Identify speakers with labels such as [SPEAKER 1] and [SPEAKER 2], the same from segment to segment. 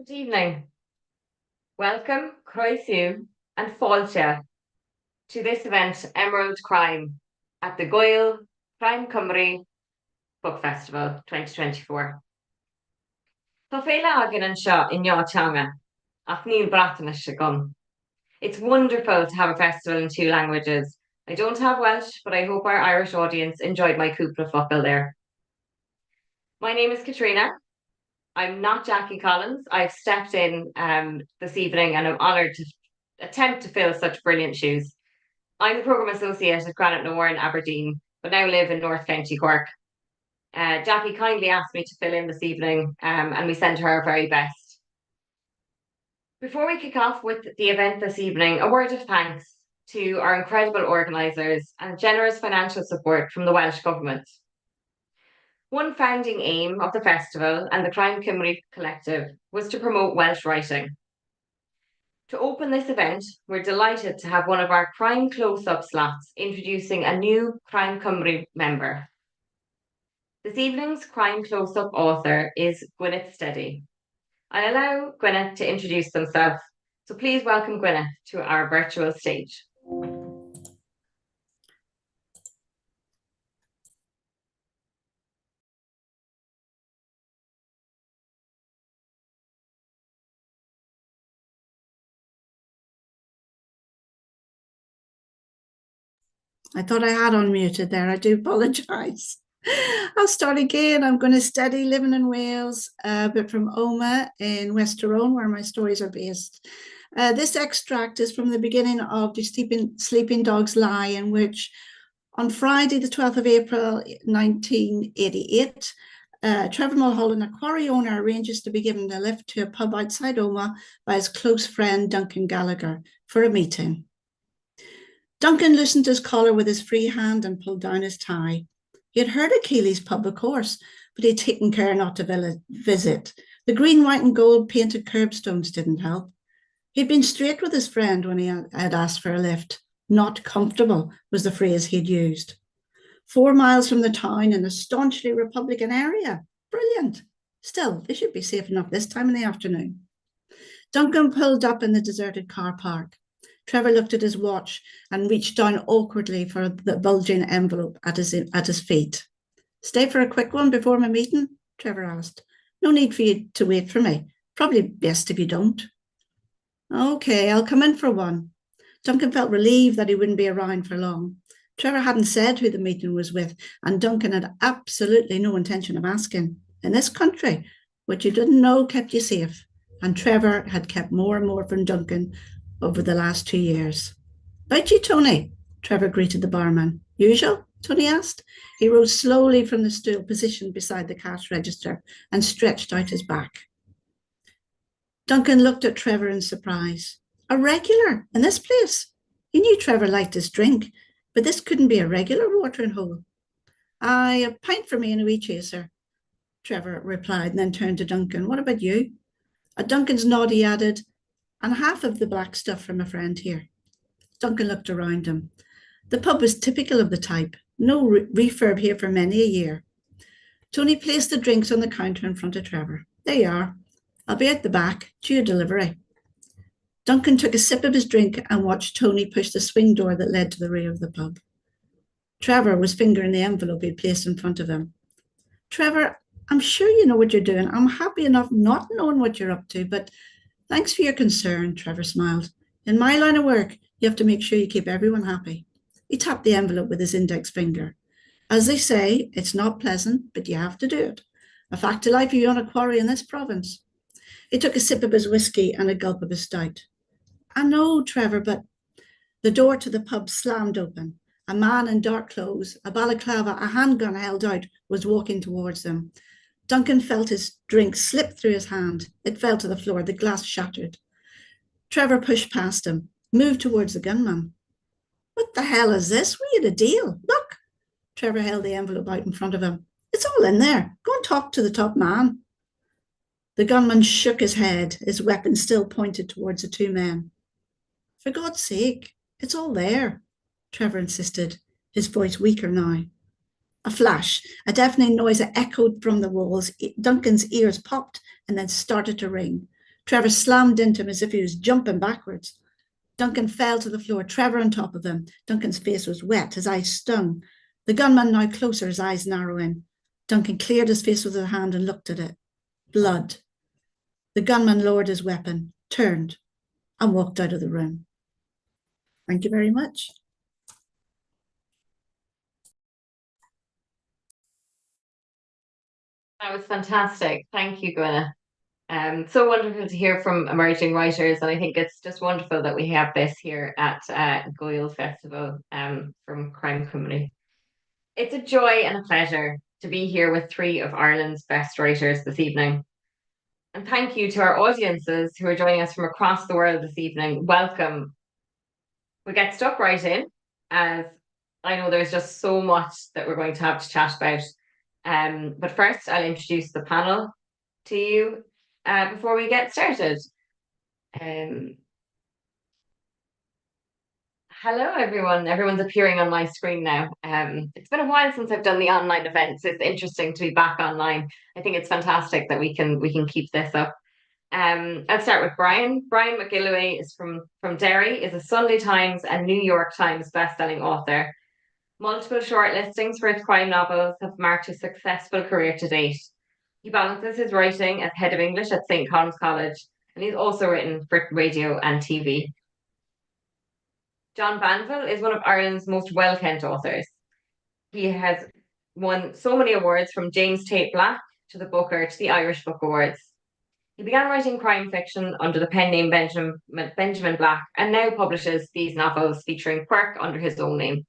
[SPEAKER 1] Good evening. Welcome, Croesu and Fáilte to this event, Emerald Crime, at the Goyle Crime Cymru Book Festival 2024. Tá féile agan an seo in teanga, ach níl bratanas se gum. It's wonderful to have a festival in two languages. I don't have Welsh, but I hope our Irish audience enjoyed my cúpla focal there. My name is Catriona. I'm not Jacky Collins. I've stepped in this evening and I'm honoured to attempt to fill such brilliant shoes. I'm the Programme Associate at Granite Nor in Aberdeen, but now live in North County Cork. Jacky kindly asked me to fill in this evening and we send her our very best. Before we kick off with the event this evening, a word of thanks to our incredible organisers and generous financial support from the Welsh Government. One founding aim of the festival and the Crime Cymru Collective was to promote Welsh writing. To open this event, we're delighted to have one of our crime close-up slots introducing a new Crime Cymru member. This evening's crime close-up author is Gwyneth Steady. I'll allow Gwyneth to introduce themselves, so please welcome Gwyneth to our virtual stage.
[SPEAKER 2] I thought I had unmuted there. I do apologise. I'll start again. I'm Gwyneth Steady, living in Wales, but from Oma in West Tyrone, where my stories are based. This extract is from the beginning of the Sleeping Dog's Lie, in which on Friday, the 12th of April, 1988, Trevor Mulholland, a quarry owner, arranges to be given a lift to a pub outside Oma by his close friend Duncan Gallagher for a meeting. Duncan loosened his collar with his free hand and pulled down his tie. He had heard of Keely's pub, of course, but he'd taken care not to visit. The green, white and gold painted curbstones didn't help. He'd been straight with his friend when he had asked for a lift. Not comfortable was the phrase he'd used. 4 miles from the town in a staunchly Republican area. Brilliant. Still, they should be safe enough this time in the afternoon. Duncan pulled up in the deserted car park. Trevor looked at his watch and reached down awkwardly for the bulging envelope at his feet. Stay for a quick one before my meeting? Trevor asked. No need for you to wait for me. Probably best if you don't. Okay, I'll come in for one. Duncan felt relieved that he wouldn't be around for long. Trevor hadn't said who the meeting was with, and Duncan had absolutely no intention of asking. In this country, what you didn't know kept you safe, and Trevor had kept more and more from Duncan over the last 2 years. About you, Tony, Trevor greeted the barman. Usual? Tony asked. He rose slowly from the stool positioned beside the cash register and stretched out his back. Duncan looked at Trevor in surprise. A regular in this place? He knew Trevor liked his drink, but this couldn't be a regular watering hole. Aye, a pint for me and a wee chaser, Trevor replied, and then turned to Duncan. What about you? At Duncan's nod, he added, and half of the black stuff from a friend here. Duncan looked around him. The pub was typical of the type. No refurb here for many a year. Tony placed the drinks on the counter in front of Trevor. There you are. I'll be at the back. To your delivery. Duncan took a sip of his drink and watched Tony push the swing door that led to the rear of the pub. Trevor was fingering the envelope he'd placed in front of him. Trevor, I'm sure you know what you're doing. I'm happy enough not knowing what you're up to, but thanks for your concern, Trevor smiled. In my line of work, you have to make sure you keep everyone happy. He tapped the envelope with his index finger. As they say, it's not pleasant, but you have to do it. A fact of life for you on a quarry in this province. He took a sip of his whiskey and a gulp of his stout. I know, Trevor, but the door to the pub slammed open. A man in dark clothes, a balaclava, a handgun held out, was walking towards them. Duncan felt his drink slip through his hand. It fell to the floor. The glass shattered. Trevor pushed past him, moved towards the gunman. What the hell is this? We had a deal. Look. Trevor held the envelope out in front of him. It's all in there. Go and talk to the top man. The gunman shook his head, his weapon still pointed towards the two men. For God's sake, it's all there, Trevor insisted, his voice weaker now. A flash, a deafening noise that echoed from the walls. Duncan's ears popped and then started to ring. Trevor slammed into him as if he was jumping backwards. Duncan fell to the floor, Trevor on top of him. Duncan's face was wet, his eyes stung. The gunman now closer, his eyes narrowing. Duncan cleared his face with his hand and looked at it. Blood. The gunman lowered his weapon, turned, and walked out of the room. Thank you very much.
[SPEAKER 1] That was fantastic. Thank you, Gwyneth. So wonderful to hear from emerging writers, and I think it's just wonderful that we have this here at Goyle Festival from Crime Cymru. It's a joy and a pleasure to be here with three of Ireland's best writers this evening. And thank you to our audiences who are joining us from across the world this evening. Welcome. We get stuck right in, as I know there's just so much that we're going to have to chat about. But first, I'll introduce the panel to you before we get started. Hello, everyone. Everyone's appearing on my screen now. It's been a while since I've done the online events. It's interesting to be back online. I think it's fantastic that we can keep this up. I'll start with Brian. Brian McGilloway is from Derry, is a Sunday Times and New York Times bestselling author. Multiple shortlistings for his crime novels have marked his successful career to date. He balances his writing as head of English at St. Columb's College, and he's also written for radio and TV. John Banville is one of Ireland's most well-kent authors. He has won so many awards, from James Tate Black to the Booker to the Irish Book Awards. He began writing crime fiction under the pen name Benjamin Black, and now publishes these novels featuring quirk under his own name.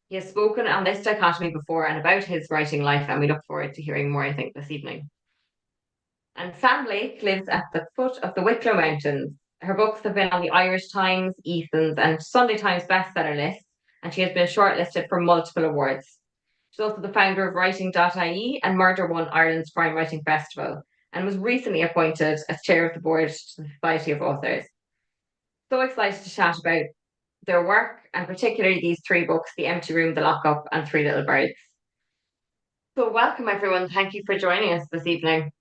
[SPEAKER 1] He has spoken on this dichotomy before and about his writing life, and we look forward to hearing more, I think, this evening. And Sam Blake lives at the foot of the Wicklow Mountains. Her books have been on the Irish Times, Eason's, and Sunday Times bestseller lists, and she has been shortlisted for multiple awards. She's also the founder of Writing.ie and Murder One, Ireland's crime writing festival, and was recently appointed as chair of the board to the Society of Authors. So excited to chat about their work, and particularly these three books, The Empty Room, The Lockup, and Three Little Birds. So welcome, everyone. Thank you for joining us this evening.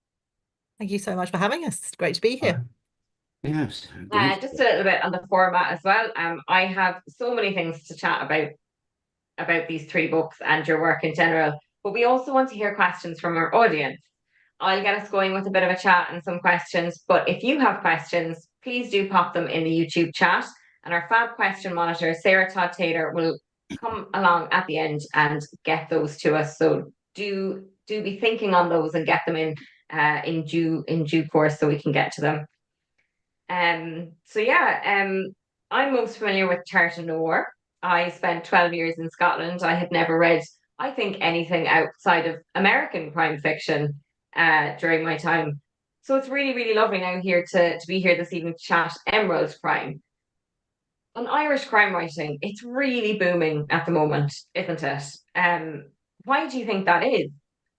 [SPEAKER 3] Thank you so much for having us. It's great to be here.
[SPEAKER 4] Yes.
[SPEAKER 1] Just a little bit on the format as well. I have so many things to chat about these three books and your work in general, but we also want to hear questions from our audience. I'll get us going with a bit of a chat and some questions, but if you have questions, please do pop them in the YouTube chat, and our fab question monitor, Sarah Todd Taylor, will come along at the end and get those to us. So do be thinking on those and get them in due course so we can get to them. I'm most familiar with Tartan Noir. I spent 12 years in Scotland. I had never read, I think, anything outside of American crime fiction during my time. So it's really, really lovely now here to be here this evening to chat Emerald Crime. On Irish crime writing, it's really booming at the moment, isn't it? Why do you think that is?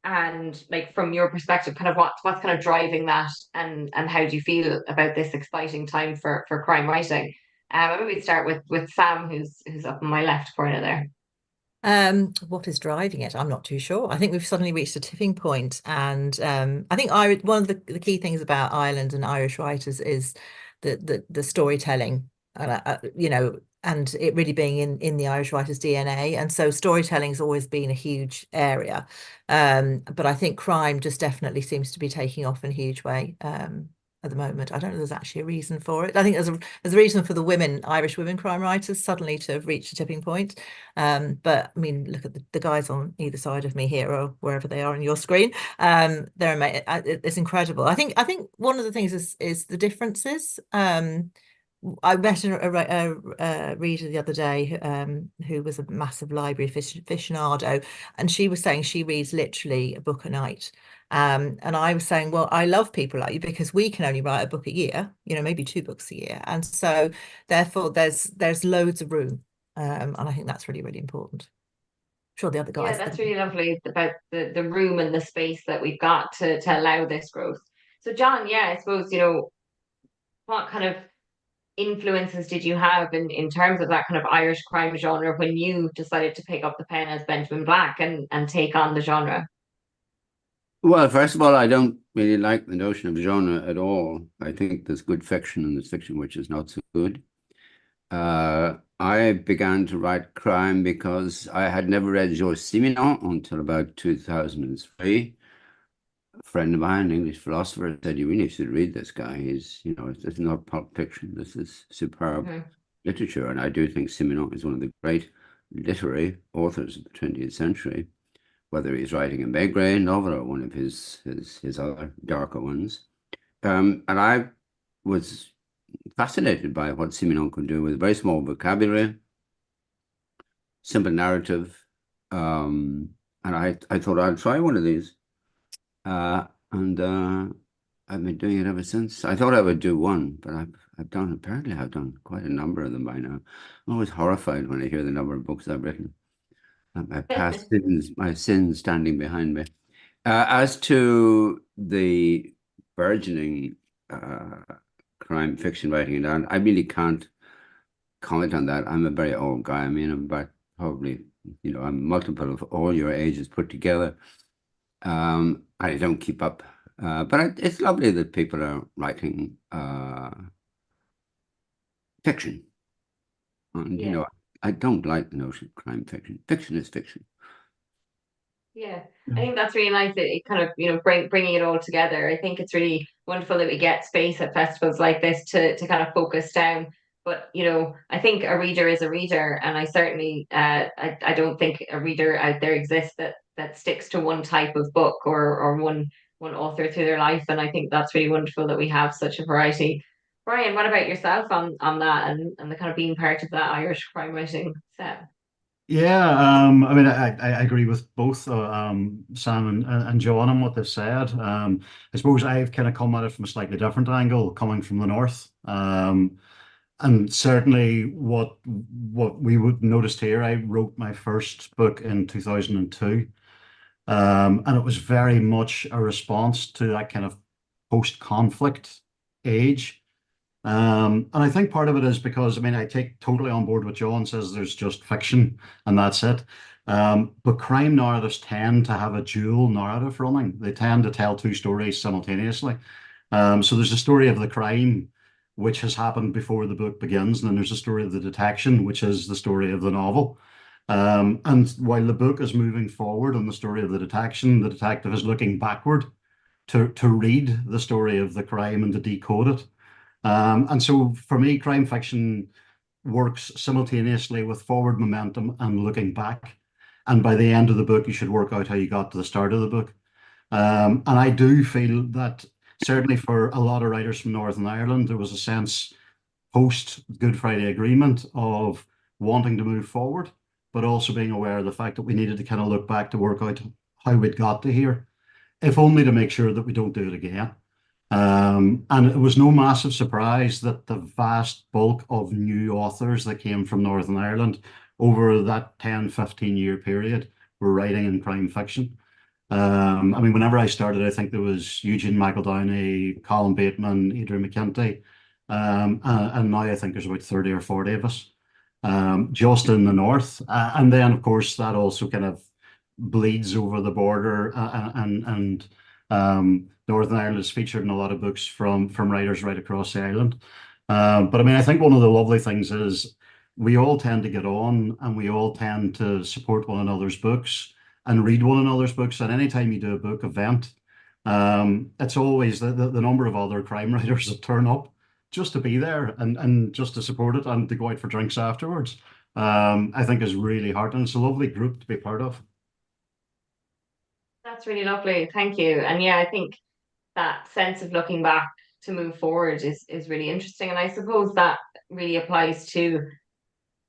[SPEAKER 1] And like, from your perspective, kind of what's kind of driving that, and how do you feel about this exciting time for crime writing? Maybe we'd start with Sam, who's up in my left corner there.
[SPEAKER 3] What is driving it? I'm not too sure. I think we've suddenly reached a tipping point, and I think one of the key things about Ireland and Irish writers is the storytelling, and it really being in the Irish writers' DNA. And so storytelling has always been a huge area, but I think crime just definitely seems to be taking off in a huge way at the moment. I don't know if there's actually a reason for it. I think there's a reason for the Irish women crime writers suddenly to have reached a tipping point. But I mean, look at the guys on either side of me here, or wherever they are on your screen. They're amazing. It's incredible. I think one of the things is the differences. I met a reader the other day who was a massive library aficionado, and she was saying she reads literally a book a night. And I was saying, well, I love people like you, because we can only write a book a year, maybe 2 books a year. And so therefore there's loads of room. And I think that's really, really important. I'm sure the other guys.
[SPEAKER 1] Yeah, that's really lovely about the room and the space that we've got to allow this growth. So John, yeah, I suppose, what kind of influences did you have in terms of that kind of Irish crime genre when you decided to pick up the pen as Benjamin Black and take on the genre?
[SPEAKER 4] Well, first of all, I don't really like the notion of genre at all. I think there's good fiction and there's fiction which is not so good. I began to write crime because I had never read Georges Simenon until about 2003. A friend of mine, an English philosopher, said, "You really should read this guy. It's not pulp fiction. This is superb literature." And I do think Simenon is one of the great literary authors of the 20th century, whether he's writing a Maigret novel or one of his other darker ones. And I was fascinated by what Simenon could do with a very small vocabulary, simple narrative. And I thought I'd try one of these. And I've been doing it ever since. I thought I would do one, but I've done quite a number of them by now. I'm always horrified when I hear the number of books I've written. My sins standing behind me. As to the burgeoning crime fiction writing down, I really can't comment on that. I'm a very old guy. I mean, I'm about probably, I'm multiple of all your ages put together. I don't keep up, but it's lovely that people are writing fiction. And, I don't like the notion of crime fiction. Fiction is fiction.
[SPEAKER 1] Yeah, I think that's really nice. It kind of, bringing it all together. I think it's really wonderful that we get space at festivals like this to kind of focus down. But, I think a reader is a reader, and I certainly, I don't think a reader out there exists that sticks to one type of book or one author through their life. And I think that's really wonderful that we have such a variety. Brian, what about yourself on that and the kind of being part of that Irish crime writing set?
[SPEAKER 5] Yeah, I mean, I agree with both Sam and Joanne on what they've said. I suppose I've kind of come at it from a slightly different angle, coming from the north. And certainly what we would noticed here, I wrote my first book in 2002. And it was very much a response to that kind of post-conflict age. And I think part of it is because, I mean, I take totally on board what John says, there's just fiction and that's it. But crime narratives tend to have a dual narrative running. They tend to tell two stories simultaneously. So there's a story of the crime, which has happened before the book begins, and then there's a story of the detection, which is the story of the novel. And while the book is moving forward on the story of the detection, the detective is looking backward to read the story of the crime and to decode it. And so for me, crime fiction works simultaneously with forward momentum and looking back. And by the end of the book, you should work out how you got to the start of the book. And I do feel that certainly for a lot of writers from Northern Ireland, there was a sense post Good Friday Agreement of wanting to move forward, but also being aware of the fact that we needed to kind of look back to work out how we'd got to here, if only to make sure that we don't do it again. And it was no massive surprise that the vast bulk of new authors that came from Northern Ireland over that 10-15 year period were writing in crime fiction. I mean, whenever I started, I think there was Eugene McEldowney, Colin Bateman, Adrian McKenty, and now I think there's about 30 or 40 of us, just in the north. And then, of course, that also kind of bleeds over the border, and Northern Ireland is featured in a lot of books from writers right across the island. But I mean, I think one of the lovely things is we all tend to get on and we all tend to support one another's books and read one another's books. And anytime you do a book event, it's always the number of other crime writers that turn up just to be there and just to support it and to go out for drinks afterwards. I think is really heartening. It's a lovely group to be part of.
[SPEAKER 1] That's really lovely. Thank you. And yeah, I think that sense of looking back to move forward is really interesting. And I suppose that really applies to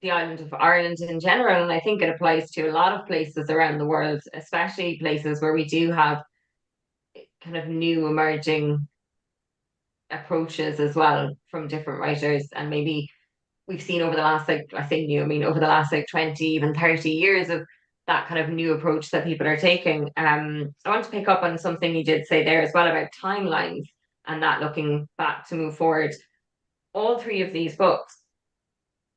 [SPEAKER 1] the island of Ireland in general. And I think it applies to a lot of places around the world, especially places where we do have kind of new emerging approaches as well from different writers. And maybe we've seen over the last, like, I say new, I mean, over the last like 20, even 30 years of that kind of new approach that people are taking. I want to pick up on something you did say there as well about timelines and that looking back to move forward. All three of these books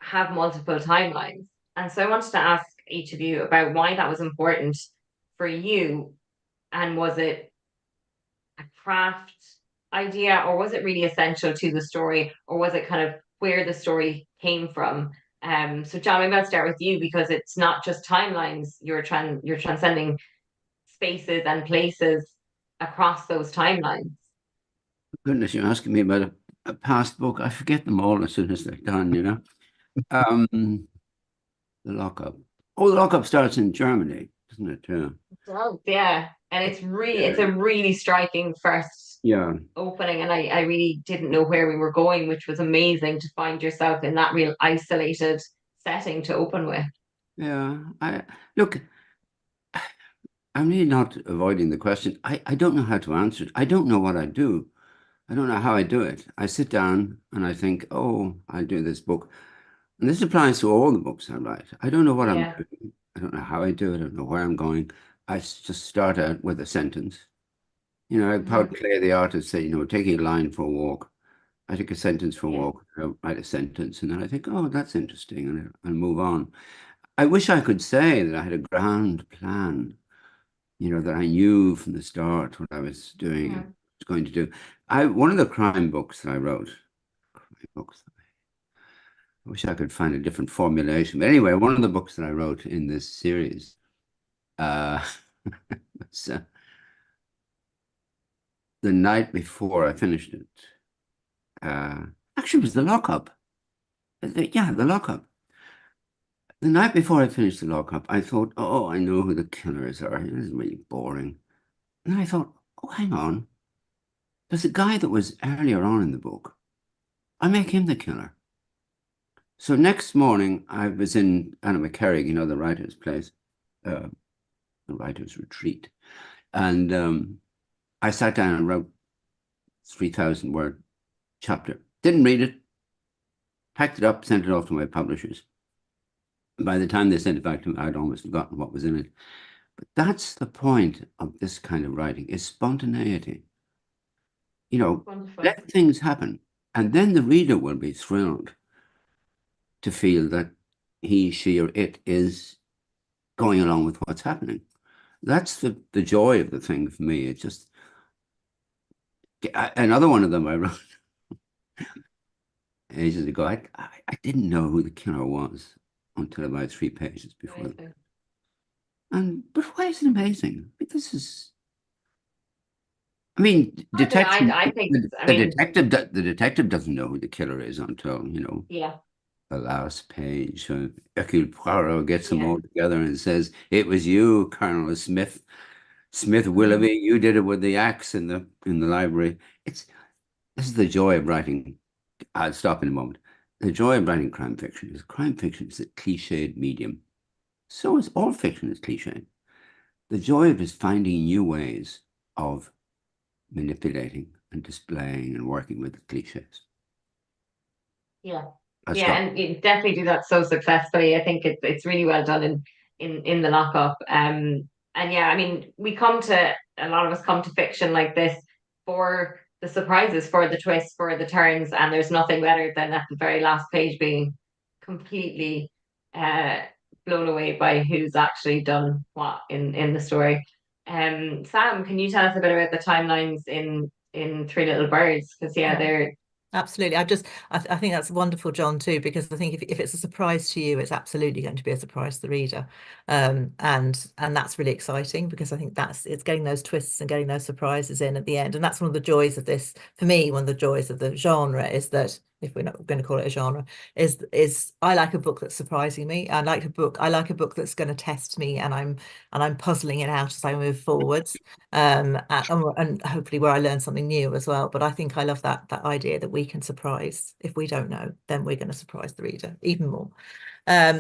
[SPEAKER 1] have multiple timelines. And so I wanted to ask each of you about why that was important for you. And was it craft idea, or was it really essential to the story, or was it kind of where the story came from? So John, maybe I'll start with you, because it's not just timelines. You're transcending spaces and places across those timelines.
[SPEAKER 4] Goodness, you're asking me about a past book. I forget them all as soon as they're done, you know. The Lockup. Oh, the Lockup starts in Germany, doesn't it? Yeah.
[SPEAKER 1] Oh, yeah. And it's a really striking first
[SPEAKER 4] Yeah.
[SPEAKER 1] opening, and I really didn't know where we were going, which was amazing to find yourself in that real isolated setting to open with.
[SPEAKER 4] Yeah. Look, I'm really not avoiding the question. I don't know how to answer it. I don't know what I do. I don't know how I do it. I sit down and I think, oh, I'll do this book. And this applies to all the books I write. I don't know what I'm doing. I don't know how I do it. I don't know where I'm going. I just start out with a sentence. You know, like Paul Klee, the artist, say, you know, taking a line for a walk. I take a sentence for a walk. I write a sentence, and then I think, oh, that's interesting, and I'll move on. I wish I could say that I had a grand plan, you know, that I knew from the start what I was doing and was going to do. One of the crime books that I wrote, I wish I could find a different formulation. But anyway, one of the books that I wrote in this series was the night before I finished it. Actually, it was The Lockup. Yeah, The Lockup. The night before I finished The Lockup, I thought, oh, I know who the killers are. This is really boring. And I thought, oh, hang on. There's a guy that was earlier on in the book. I make him the killer. So next morning, I was in Anna McCarrick, you know, the writer's place, the writer's retreat. And I sat down and wrote 3,000 word chapter. Didn't read it, packed it up, sent it off to my publishers. And by the time they sent it back to me, I'd almost forgotten what was in it. But that's the point of this kind of writing, is spontaneity. You know,
[SPEAKER 1] Wonderful.
[SPEAKER 4] Let things happen. And then the reader will be thrilled to feel that he, she, or it is going along with what's happening. That's the joy of the thing for me. It's just another one of them I wrote ages ago. I didn't know who the killer was until about 3 pages before that. But why is it amazing? I mean, detective. The detective doesn't know who the killer is until, you know, the last page. Hercule Poirot gets them all together and says, "It was you, Colonel Smith Willoughby. You did it with the axe in the library." This is the joy of writing. I'll stop in a moment. The joy of writing crime fiction is a cliched medium. So is all fiction is cliched. The joy of it is finding new ways of manipulating and displaying and working with the cliches.
[SPEAKER 1] And you definitely do that so successfully. I think it's really well done in The Lockup. And yeah, I mean, a lot of us come to fiction like this for the surprises, for the twists, for the turns, and there's nothing better than at the very last page being completely blown away by who's actually done what in the story. Sam, can you tell us a bit about the timelines in Three Little Birds? Because they're
[SPEAKER 3] absolutely. I think that's wonderful, John, too, because I think if it's a surprise to you, it's absolutely going to be a surprise to the reader. And that's really exciting, because I think it's getting those twists and getting those surprises in at the end. And that's one of the joys of this, for me, one of the joys of the genre is that, if we're not going to call it a genre, is I like a book that's surprising me. I like a book that's going to test me, and I'm puzzling it out as I move forwards. And hopefully where I learn something new as well. But I think I love that idea that we can surprise. If we don't know, then we're going to surprise the reader even more.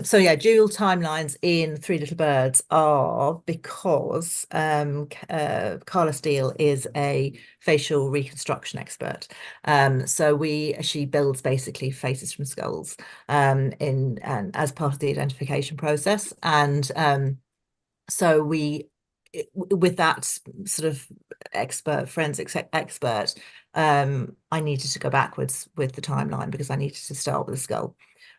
[SPEAKER 3] So yeah, dual timelines in Three Little Birds are because Carla Steele is a facial reconstruction expert. So she builds basically faces from skulls and as part of the identification process. And so with that sort of forensics expert, I needed to go backwards with the timeline, because I needed to start with a skull.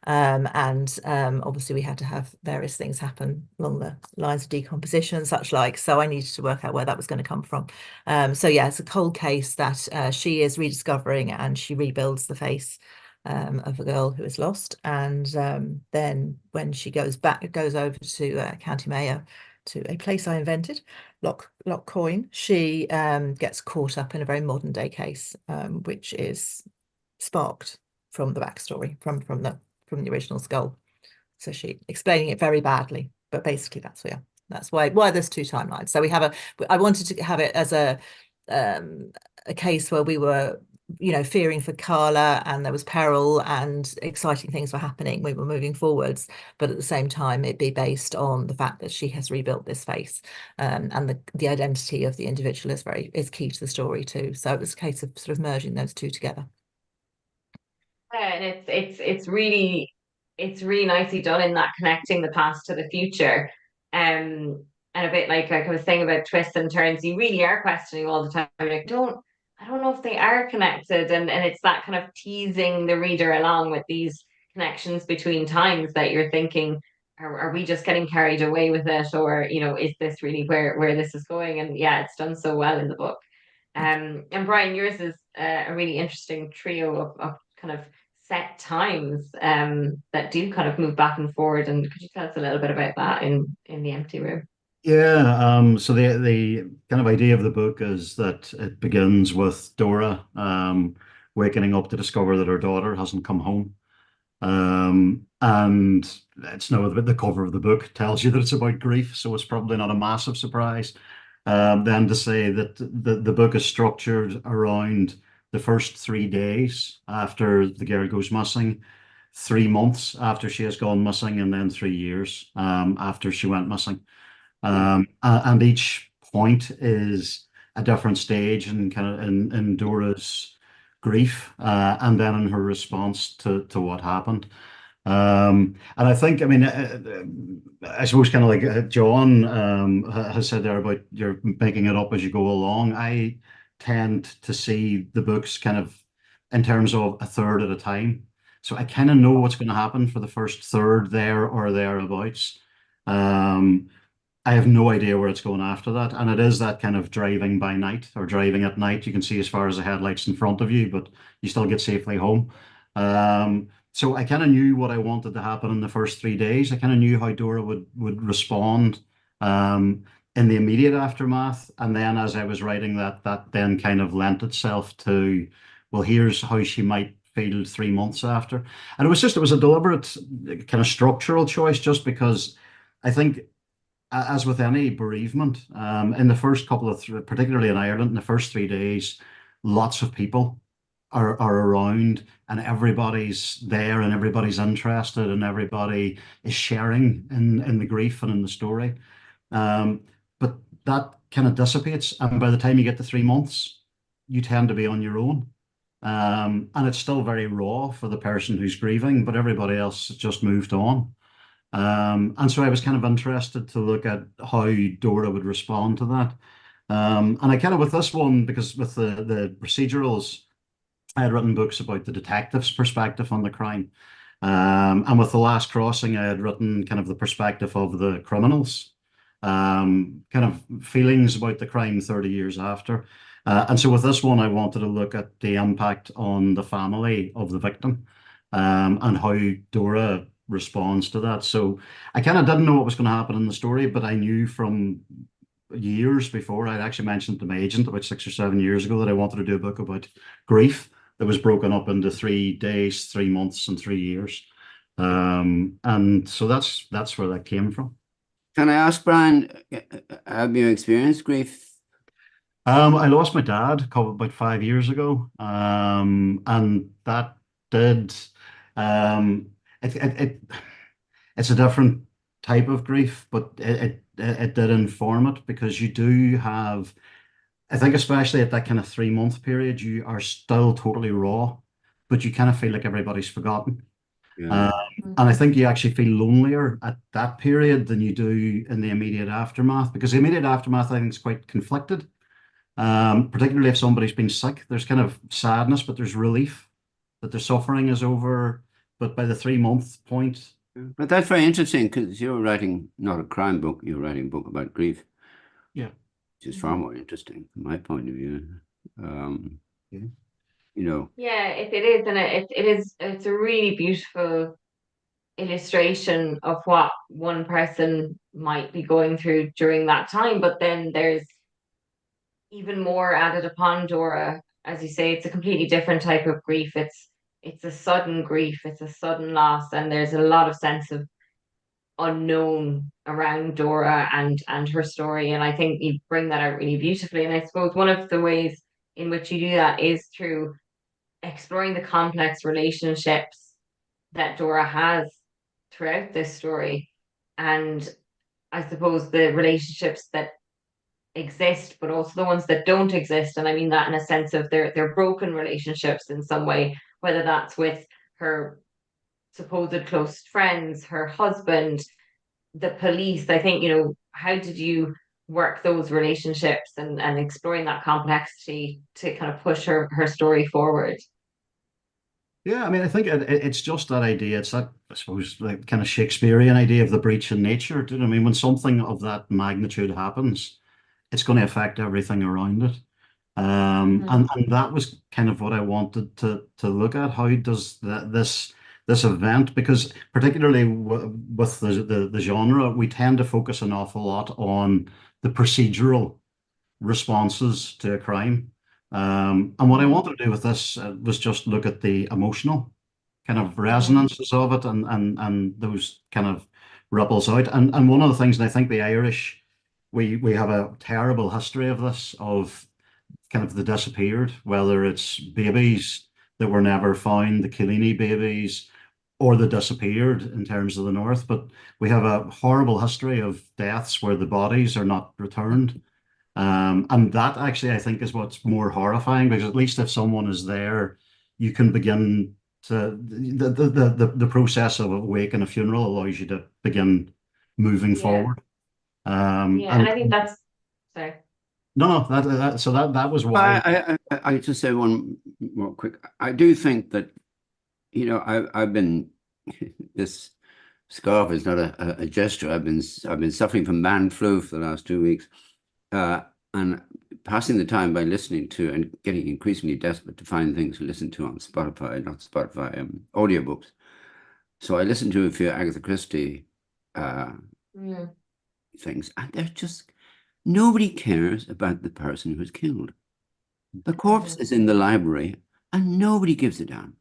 [SPEAKER 3] Obviously we had to have various things happen along the lines of decomposition and such like. So I needed to work out where that was going to come from. So yeah, it's a cold case that she is rediscovering, and she rebuilds the face of a girl who is lost. And then when she goes over to County Mayo, to a place I invented, Loch Coin, she gets caught up in a very modern day case, which is sparked from the backstory from the original skull. So she explaining it very badly, but basically that's why there's two timelines. So I wanted to have it as a case where we were, fearing for Carla, and there was peril and exciting things were happening. We were moving forwards, but at the same time, it be based on the fact that she has rebuilt this face, and the identity of the individual is key to the story too. So it was a case of sort of merging those two together.
[SPEAKER 1] Yeah, and it's really nicely done in that connecting the past to the future. And a bit like I was saying about twists and turns, you really are questioning all the time. Like, I don't know if they are connected, and it's that kind of teasing the reader along with these connections between times that you're thinking, are we just getting carried away with it, or is this really where this is going? And yeah, it's done so well in the book. And Brian, yours is a really interesting trio of kind of set times that do kind of move back and forward. And could you tell us a little bit about that in the empty room?
[SPEAKER 5] Yeah, so the kind of idea of the book is that it begins with Dora waking up to discover that her daughter hasn't come home. And it's now the cover of the book tells you that it's about grief, so it's probably not a massive surprise. Then to say that the book is structured around the first 3 days after the girl goes missing, 3 months after she has gone missing, and then 3 years after she went missing. And each point is a different stage and kind of in Dora's grief, and then in her response to what happened. And I think, I mean, I suppose kind of like John has said there about you're making it up as you go along. I tend to see the books kind of in terms of a third at a time. So I kind of know what's going to happen for the first third there or thereabouts. I have no idea where it's going after that. And it is that kind of driving by night or driving at night. You can see as far as the headlights in front of you, but you still get safely home. So I kind of knew what I wanted to happen in the first 3 days. I kind of knew how Dora would respond in the immediate aftermath. And then as I was writing that then kind of lent itself to, well, here's how she might feel 3 months after. And it was a deliberate kind of structural choice, just because I think, as with any bereavement, in the first couple of, particularly in Ireland, in the first 3 days, lots of people are around, and everybody's there, and everybody's interested, and everybody is sharing in the grief and in the story. But that kind of dissipates, and by the time you get to 3 months, you tend to be on your own. And it's still very raw for the person who's grieving, but everybody else has just moved on. And so I was kind of interested to look at how Dora would respond to that. And I kind of, with this one, because with the procedurals, I had written books about the detective's perspective on the crime. And with The Last Crossing, I had written kind of the perspective of the criminals, kind of feelings about the crime 30 years after. And so with this one, I wanted to look at the impact on the family of the victim, and how Dora responds to that. So I kind of didn't know what was going to happen in the story, but I knew from years before. I'd actually mentioned to my agent about 6 or 7 years ago that I wanted to do a book about grief that was broken up into 3 days, 3 months, and 3 years. And so that's where that came from.
[SPEAKER 4] Can I ask, Brian, have you experienced grief?
[SPEAKER 5] I lost my dad about 5 years ago, and that did it's a different type of grief, but it did inform it, because you do have, I think, especially at that kind of 3 month period, you are still totally raw, but you kind of feel like everybody's forgotten.
[SPEAKER 4] Yeah.
[SPEAKER 5] And I think you actually feel lonelier at that period than you do in the immediate aftermath, because the immediate aftermath, I think, is quite conflicted. Particularly if somebody's been sick, there's kind of sadness, but there's relief that their suffering is over. but by the 3 month point,
[SPEAKER 4] But that's very interesting because you're writing not a crime book, you're writing a book about grief.
[SPEAKER 5] Yeah.
[SPEAKER 4] Which is far more interesting from my point of view.
[SPEAKER 5] Yeah.
[SPEAKER 4] You know,
[SPEAKER 1] Yeah, it is, and it's a really beautiful illustration of what one person might be going through during that time. But then there's even more added upon Dora. As you say, it's a completely different type of grief. It's a sudden grief, it's a sudden loss, and there's a lot of sense of unknown around Dora and her story. And I think you bring that out really beautifully. And I suppose one of the ways in which you do that is through exploring the complex relationships that Dora has throughout this story. And I suppose the relationships that exist, but also the ones that don't exist. And I mean that in a sense of they're broken relationships in some way, whether that's with her supposed close friends, her husband, the police. I think, how did you work those relationships and exploring that complexity to kind of push her story forward?
[SPEAKER 5] Yeah, I mean, I think it's just that idea. It's that, I suppose, like kind of Shakespearean idea of the breach in nature. Do you know what I mean? When something of that magnitude happens, it's going to affect everything around it. And that was kind of what I wanted to look at. How does this event, because particularly with the genre, we tend to focus an awful lot on the procedural responses to a crime. And what I wanted to do with this was just look at the emotional kind of resonances of it and those kind of ripples out. And one of the things, and I think the Irish, we have a terrible history of this, of kind of the disappeared, whether it's babies that were never found, the Killiney babies, or the disappeared in terms of the North. But we have a horrible history of deaths where the bodies are not returned. And that actually, I think, is what's more horrifying, because at least if someone is there, you can begin to the process of awakening a funeral allows you to begin moving forward.
[SPEAKER 1] And I think that's sorry.
[SPEAKER 5] No, that was why.
[SPEAKER 4] I just say one more quick. I do think that, I've been this scarf is not a gesture. I've been suffering from man flu for the last 2 weeks. And passing the time by listening to and getting increasingly desperate to find things to listen to on Spotify, not Spotify, audiobooks. So I listened to a few Agatha Christie things, and they're just, nobody cares about the person who's killed. The corpse is in the library and nobody gives a damn.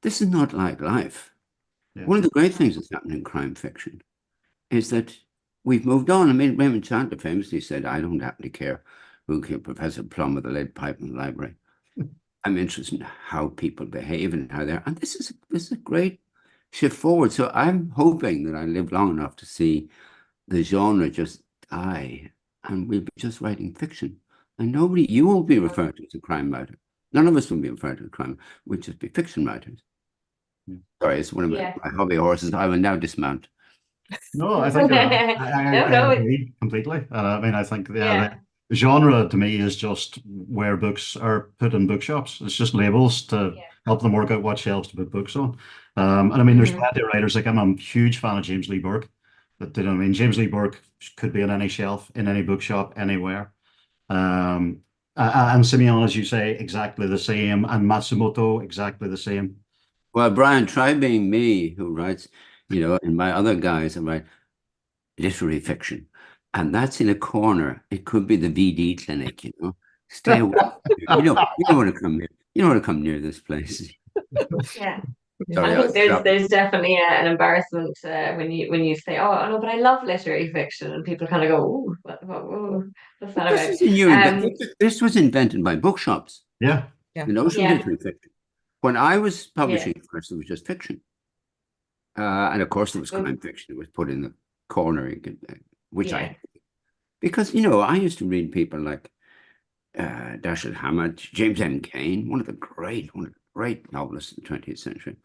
[SPEAKER 4] This is not like life. Yeah. One of the great things that's happened in crime fiction is that we've moved on. I mean, Raymond Chandler famously said, "I don't happen to care who killed Professor Plum with the lead pipe in the library. I'm interested in how people behave and how they're." And this is a great shift forward. So I'm hoping that I live long enough to see the genre just die, and we'll be just writing fiction. And you won't be referred to as a crime writer. None of us will be referred to as crime. We'll just be fiction writers. Sorry, it's one of my hobby horses. I will now dismount.
[SPEAKER 5] No, I think I agree completely. I mean, I think the genre to me is just where books are put in bookshops. It's just labels to help them work out what shelves to put books on. And I mean, there's plenty of writers. Like I'm a huge fan of James Lee Burke. But I mean, James Lee Burke could be on any shelf, in any bookshop, anywhere. And Simeon, as you say, exactly the same, and Matsumoto, exactly the same.
[SPEAKER 4] Well, Brian, try being me, who writes, and my other guys who write literary fiction, and that's in a corner. It could be the VD clinic, Stay away. You don't want to come here. You don't want to come near this place.
[SPEAKER 1] Yeah.
[SPEAKER 4] Sorry,
[SPEAKER 1] I think there's definitely an embarrassment when you say, "Oh no, but I love literary fiction," and people kind of go, "Ooh, what's that about?"
[SPEAKER 4] This was invented by bookshops.
[SPEAKER 5] Yeah.
[SPEAKER 4] The notion of literary fiction. When I was publishing, of course, it was just fiction. And of course, there was crime fiction. It was put in the corner, which because, I used to read people like Dashiell Hammett, James M. Cain, one of the great novelists of the 20th century.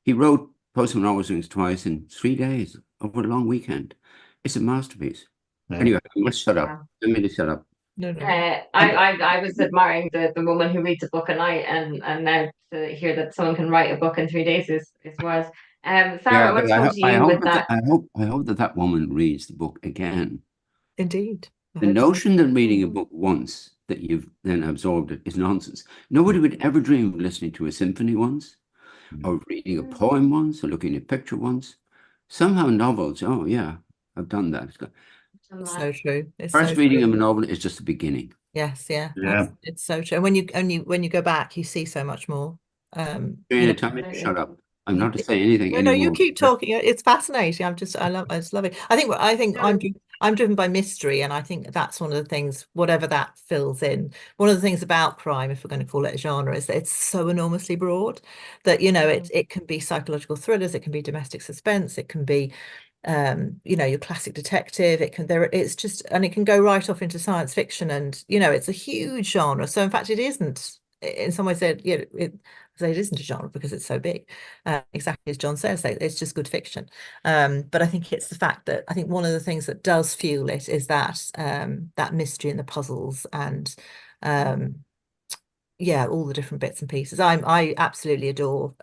[SPEAKER 4] He wrote Postman Always Rings Twice in 3 days over a long weekend. It's a masterpiece. Yeah. Anyway, I must shut up. Let me just shut up.
[SPEAKER 3] No, no.
[SPEAKER 1] I was admiring the woman who reads a book a night, and now to hear that someone can write a book in 3 days is wild. Sarah,
[SPEAKER 4] Yeah,
[SPEAKER 1] I want
[SPEAKER 4] but
[SPEAKER 1] to come to you with that.
[SPEAKER 4] I hope that that woman reads the book again.
[SPEAKER 3] Indeed. I
[SPEAKER 4] The
[SPEAKER 3] hope so.
[SPEAKER 4] notion that reading a book once that you've then absorbed it is nonsense. Nobody would ever dream of listening to a symphony once, or reading a poem once, or looking at a picture once. Somehow novels, oh yeah, I've done that.
[SPEAKER 3] It's so true. It's so
[SPEAKER 4] First reading
[SPEAKER 3] true.
[SPEAKER 4] of a novel is just the beginning.
[SPEAKER 3] Yes, yeah.
[SPEAKER 5] Yeah.
[SPEAKER 3] It's so true. And when you go back, you see so much more.
[SPEAKER 4] Jane, tell me to shut up. I'm not to say anything
[SPEAKER 3] No, you
[SPEAKER 4] anymore.
[SPEAKER 3] keep talking. It's fascinating. I just love it. I think
[SPEAKER 1] No.
[SPEAKER 3] I'm driven by mystery, and I think that's one of the things, whatever that fills in. One of the things about crime, if we're going to call it a genre, is that it's so enormously broad that, it can be psychological thrillers, it can be domestic suspense, it can be your classic detective, it's just, and it can go right off into science fiction, and it's a huge genre. So in fact, it isn't, in some ways, it isn't a genre because it's so big, exactly as John says, it's just good fiction. But I think it's the fact that I think one of the things that does fuel it is that mystery and the puzzles, and all the different bits and pieces. I absolutely adore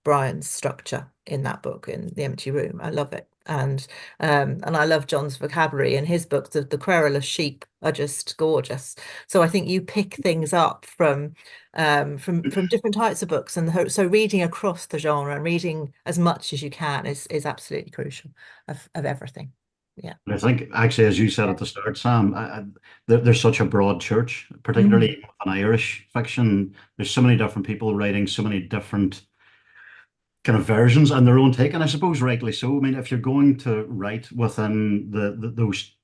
[SPEAKER 3] Brian's structure in that book, in The Empty Room. I love it. And I love John's vocabulary in his books. The querulous sheep are just gorgeous. So I think you pick things up from different types of books, and so reading across the genre and reading as much as you can is absolutely crucial of everything. Yeah.
[SPEAKER 5] And I think, actually, as you said at the start, Sam, there's such a broad church, particularly with an Irish fiction. There's so many different people writing so many different kind of versions and their own take, and I suppose rightly so. I mean, if you're going to write within those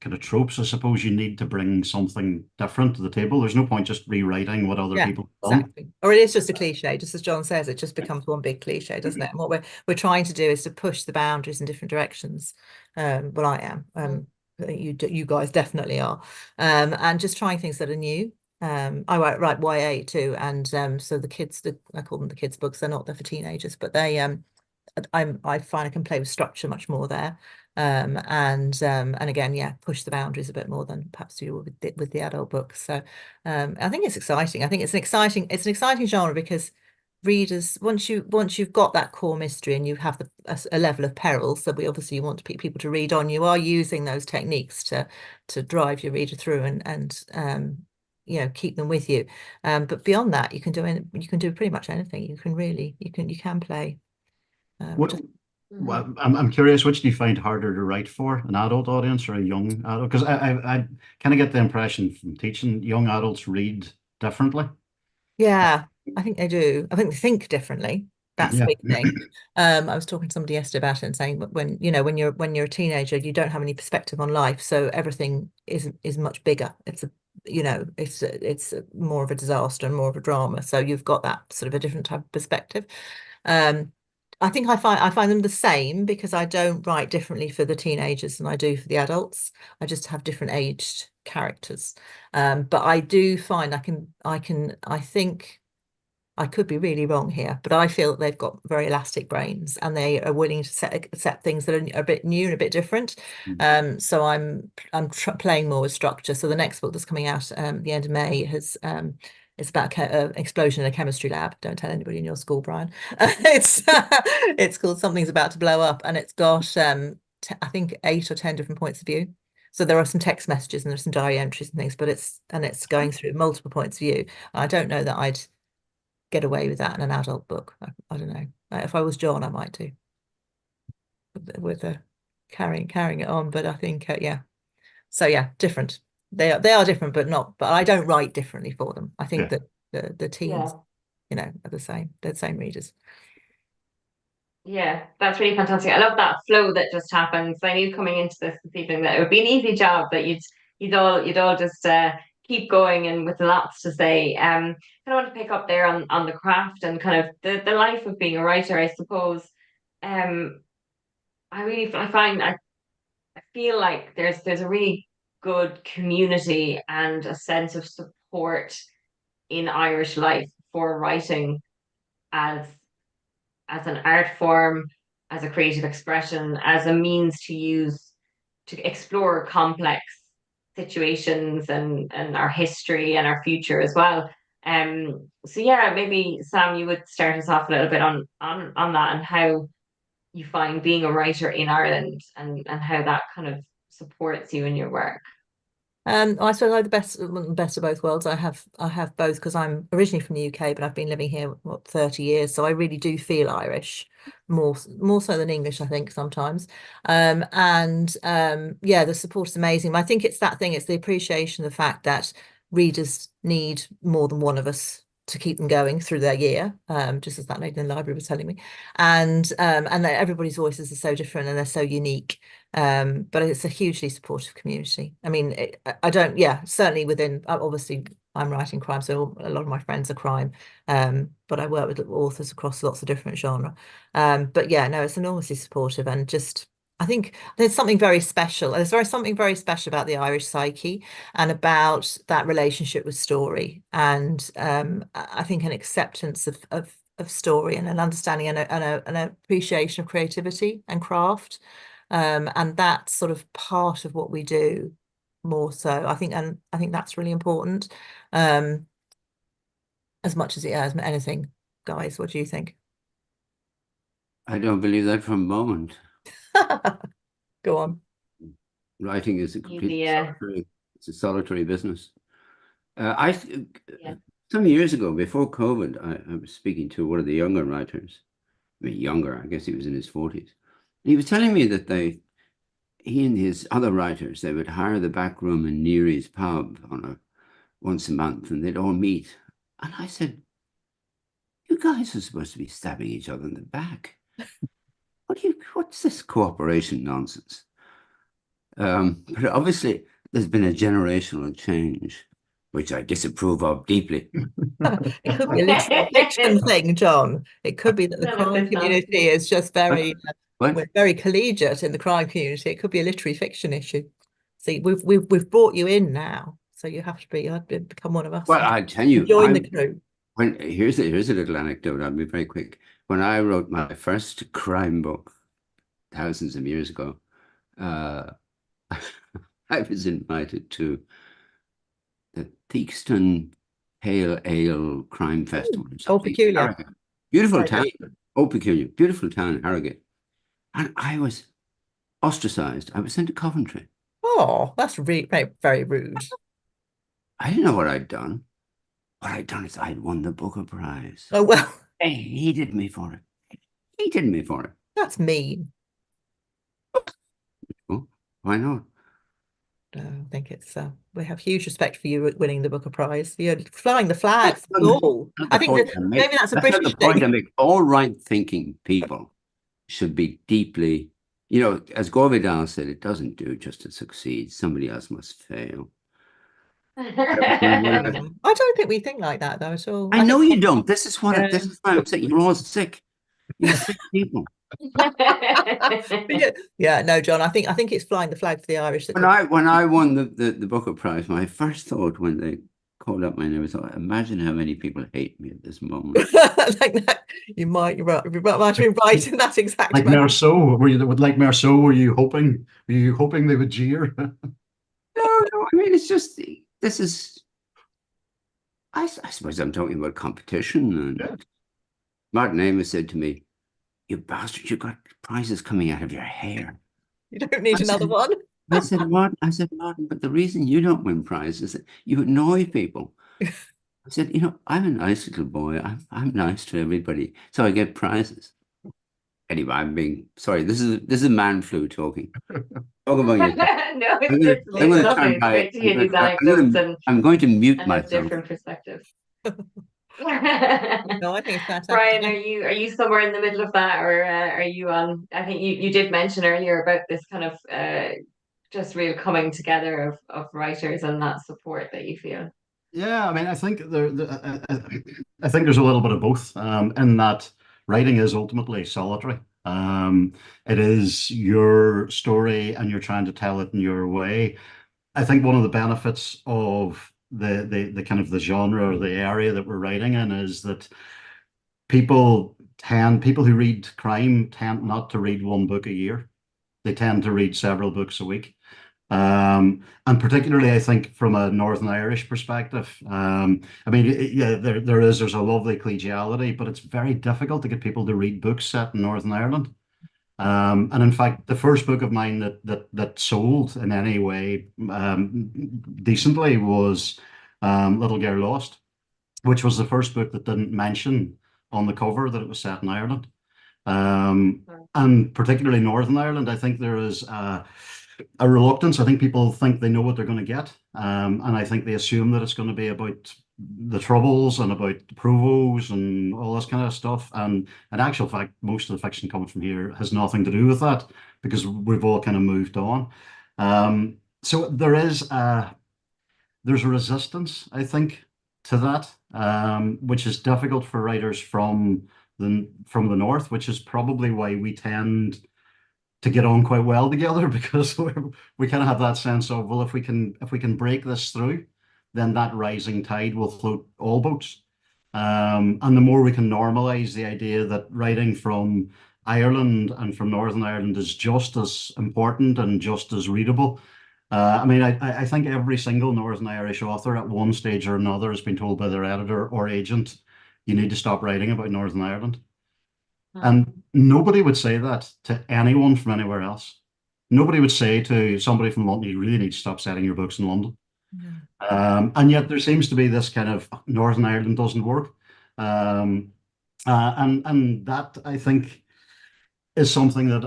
[SPEAKER 5] kind of tropes, I suppose you need to bring something different to the table. There's no point just rewriting what other
[SPEAKER 3] Yeah,
[SPEAKER 5] people have done.
[SPEAKER 3] exactly. Or it is just a cliche, just as John says, it just becomes one big cliche, doesn't it? And what we're trying to do is to push the boundaries in different directions. Well, I am. I think you guys definitely are. And just trying things that are new. I write YA too, and so the kids, I call them the kids' books. They're not, they're for teenagers, but I find I can play with structure much more there. And again, push the boundaries a bit more than perhaps you would with the adult books. So I think it's exciting. I think it's an exciting genre, because readers, once you've got that core mystery and you have a level of peril, so we obviously want to people to read on, you are using those techniques to drive your reader through and keep them with you. But beyond that, you can do pretty much anything. You can play.
[SPEAKER 5] What, well, I'm curious, which do you find harder to write for, an adult audience or a young adult? Because I kind of get the impression from teaching young adults read differently.
[SPEAKER 3] Yeah, I think they do. I think they think differently. That's a
[SPEAKER 5] Yeah.
[SPEAKER 3] big thing. I was talking to somebody yesterday about it and saying, when you're a teenager, you don't have any perspective on life, so everything is much bigger. It's more of a disaster and more of a drama. So you've got that sort of a different type of perspective. I think I find them the same, because I don't write differently for the teenagers than I do for the adults. I just have different aged characters. But I do find I think I could be really wrong here, but I feel that they've got very elastic brains, and they are willing to accept things that are a bit new and a bit different. So I'm playing more with structure. So the next book that's coming out the end of May it's about an explosion in a chemistry lab. Don't tell anybody in your school, Brian. It's called Something's About to Blow Up, and it's got I think 8 or 10 different points of view. So there are some text messages and there's some diary entries and things, but it's going through multiple points of view. I don't know that I'd get away with that in an adult book. I don't know. If I was John, I might do with the carrying it on. But I think So different. They are different, but not. But I don't write differently for them. I think
[SPEAKER 5] Yeah.
[SPEAKER 3] that the teens, are the same. They're the same readers.
[SPEAKER 1] Yeah, that's really fantastic. I love that flow that just happens. I knew coming into this evening that it would be an easy job, that you'd all just keep going and with lots to say. I want to pick up there on the craft and kind of the life of being a writer, I suppose. I feel like there's a really good community and a sense of support in Irish life for writing as an art form, as a creative expression, as a means to use to explore complex situations and our history and our future as well. So yeah, maybe Sam, you would start us off a little bit on that and how you find being a writer in Ireland and how that kind of supports you in your work.
[SPEAKER 3] I suppose I have the best of both worlds. I have both because I'm originally from the UK, but I've been living here, what, 30 years. So I really do feel Irish, more so than English, I think, sometimes. Yeah, the support is amazing. I think it's that thing, it's the appreciation of the fact that readers need more than one of us to keep them going through their year, just as that lady in the library was telling me. And that everybody's voices are so different and they're so unique. But it's a hugely supportive community. I mean, certainly within, obviously I'm writing crime, so a lot of my friends are crime, but I work with authors across lots of different genre. But yeah, no, it's enormously supportive, and just, I think there's something very special. Something very special about the Irish psyche and about that relationship with story. And I think an acceptance of story and an understanding and an appreciation of creativity and craft. And that's sort of part of what we do more so, I think, and I think that's really important. As much as anything. Guys, what do you think?
[SPEAKER 4] I don't believe that for a moment.
[SPEAKER 3] Go on.
[SPEAKER 4] Writing is it's a solitary business. Some years ago, before COVID, I was speaking to one of the younger writers. I mean, younger, I guess he was in his 40s. He was telling me that he and his other writers, they would hire the back room in Neary's pub once a month, and they'd all meet. And I said, you guys are supposed to be stabbing each other in the back. What's this cooperation nonsense? But obviously, there's been a generational change, which I disapprove of deeply.
[SPEAKER 3] It could be a literary fiction thing, John. It could be that the crime community is just very, we're very collegiate in the crime community. It could be a literary fiction issue. See, we've brought you in now, so you have to become one of us.
[SPEAKER 4] Well, I tell you,
[SPEAKER 3] join the crew.
[SPEAKER 4] Here's a little anecdote. I'll be very quick. When I wrote my first crime book, thousands of years ago, I was invited to the Theakston Pale Ale Crime Festival.
[SPEAKER 3] Oh, peculiar.
[SPEAKER 4] Beautiful town. Oh, peculiar. Beautiful town, Harrogate. And I was ostracized. I was sent to Coventry.
[SPEAKER 3] Oh, that's very, very rude.
[SPEAKER 4] I didn't know what I'd done. What I'd done is I'd won the Booker Prize.
[SPEAKER 3] Oh, well.
[SPEAKER 4] They hated me for it. Hated me for it.
[SPEAKER 3] That's mean.
[SPEAKER 4] Oh, why not?
[SPEAKER 3] No, I think it's we have huge respect for you winning the Booker Prize. You're flying the flag for all. I think maybe that's a British thing.
[SPEAKER 4] I make. All right-thinking people should be deeply, as Gore Vidal said, it doesn't do just to succeed. Somebody else must fail.
[SPEAKER 3] I don't think we think like that though at all.
[SPEAKER 4] I know you don't. This is why I'm saying you're all sick. You're sick people.
[SPEAKER 3] Yeah, no, John. I think it's flying the flag for the Irish.
[SPEAKER 4] When I won the Booker Prize, my first thought when they called up my name was, imagine how many people hate me at this moment.
[SPEAKER 3] Like that, you might be right in that exact
[SPEAKER 5] like
[SPEAKER 3] moment.
[SPEAKER 5] Merceau, were you hoping they would jeer?
[SPEAKER 4] No, I mean, it's just, this is, I suppose I'm talking about competition. And Martin Amos said to me, you bastard, you've got prizes coming out of your hair.
[SPEAKER 3] You don't need another one.
[SPEAKER 4] I said, Martin, but the reason you don't win prizes is that you annoy people. I said, I'm a nice little boy. I'm nice to everybody, so I get prizes. Anyway, I'm being sorry. This is man flu talking. Talk about you.
[SPEAKER 1] No, it's lovely. It's great to hear these anecdotes
[SPEAKER 4] I'm going to mute myself.
[SPEAKER 1] Different perspectives.
[SPEAKER 3] No, I think it's fantastic.
[SPEAKER 1] Brian, are you somewhere in the middle of that, or are you on? I think you did mention earlier about this kind of just real coming together of writers and that support that you feel.
[SPEAKER 5] Yeah, I mean, I think I think there's a little bit of both. In that writing is ultimately solitary. It is your story, and you're trying to tell it in your way. I think one of the benefits of the kind of the genre or the area that we're writing in is that people who read crime tend not to read one book a year. They tend to read several books a week. And particularly, I think from a Northern Irish perspective, I mean, yeah, there's a lovely collegiality, but it's very difficult to get people to read books set in Northern Ireland. And in fact, the first book of mine that sold in any way decently was Little Girl Lost, which was the first book that didn't mention on the cover that it was set in Ireland. And particularly Northern Ireland, I think there is a reluctance. I think people think they know what they're going to get, and I think they assume that it's going to be about the Troubles and about the Provos and all this kind of stuff. And in actual fact, most of the fiction coming from here has nothing to do with that because we've all kind of moved on. So there's a resistance, I think, to that, which is difficult for writers from the north, which is probably why we tend to get on quite well together because we kind of have that sense of, well, if we can break this through, then that rising tide will float all boats. And the more we can normalize the idea that writing from Ireland and from Northern Ireland is just as important and just as readable. I mean, I think every single Northern Irish author at one stage or another has been told by their editor or agent, you need to stop writing about Northern Ireland. And nobody would say that to anyone from anywhere else. Nobody would say to somebody from London, you really need to stop setting your books in London. And yet there seems to be this kind of Northern Ireland doesn't work. And that, I think, is something that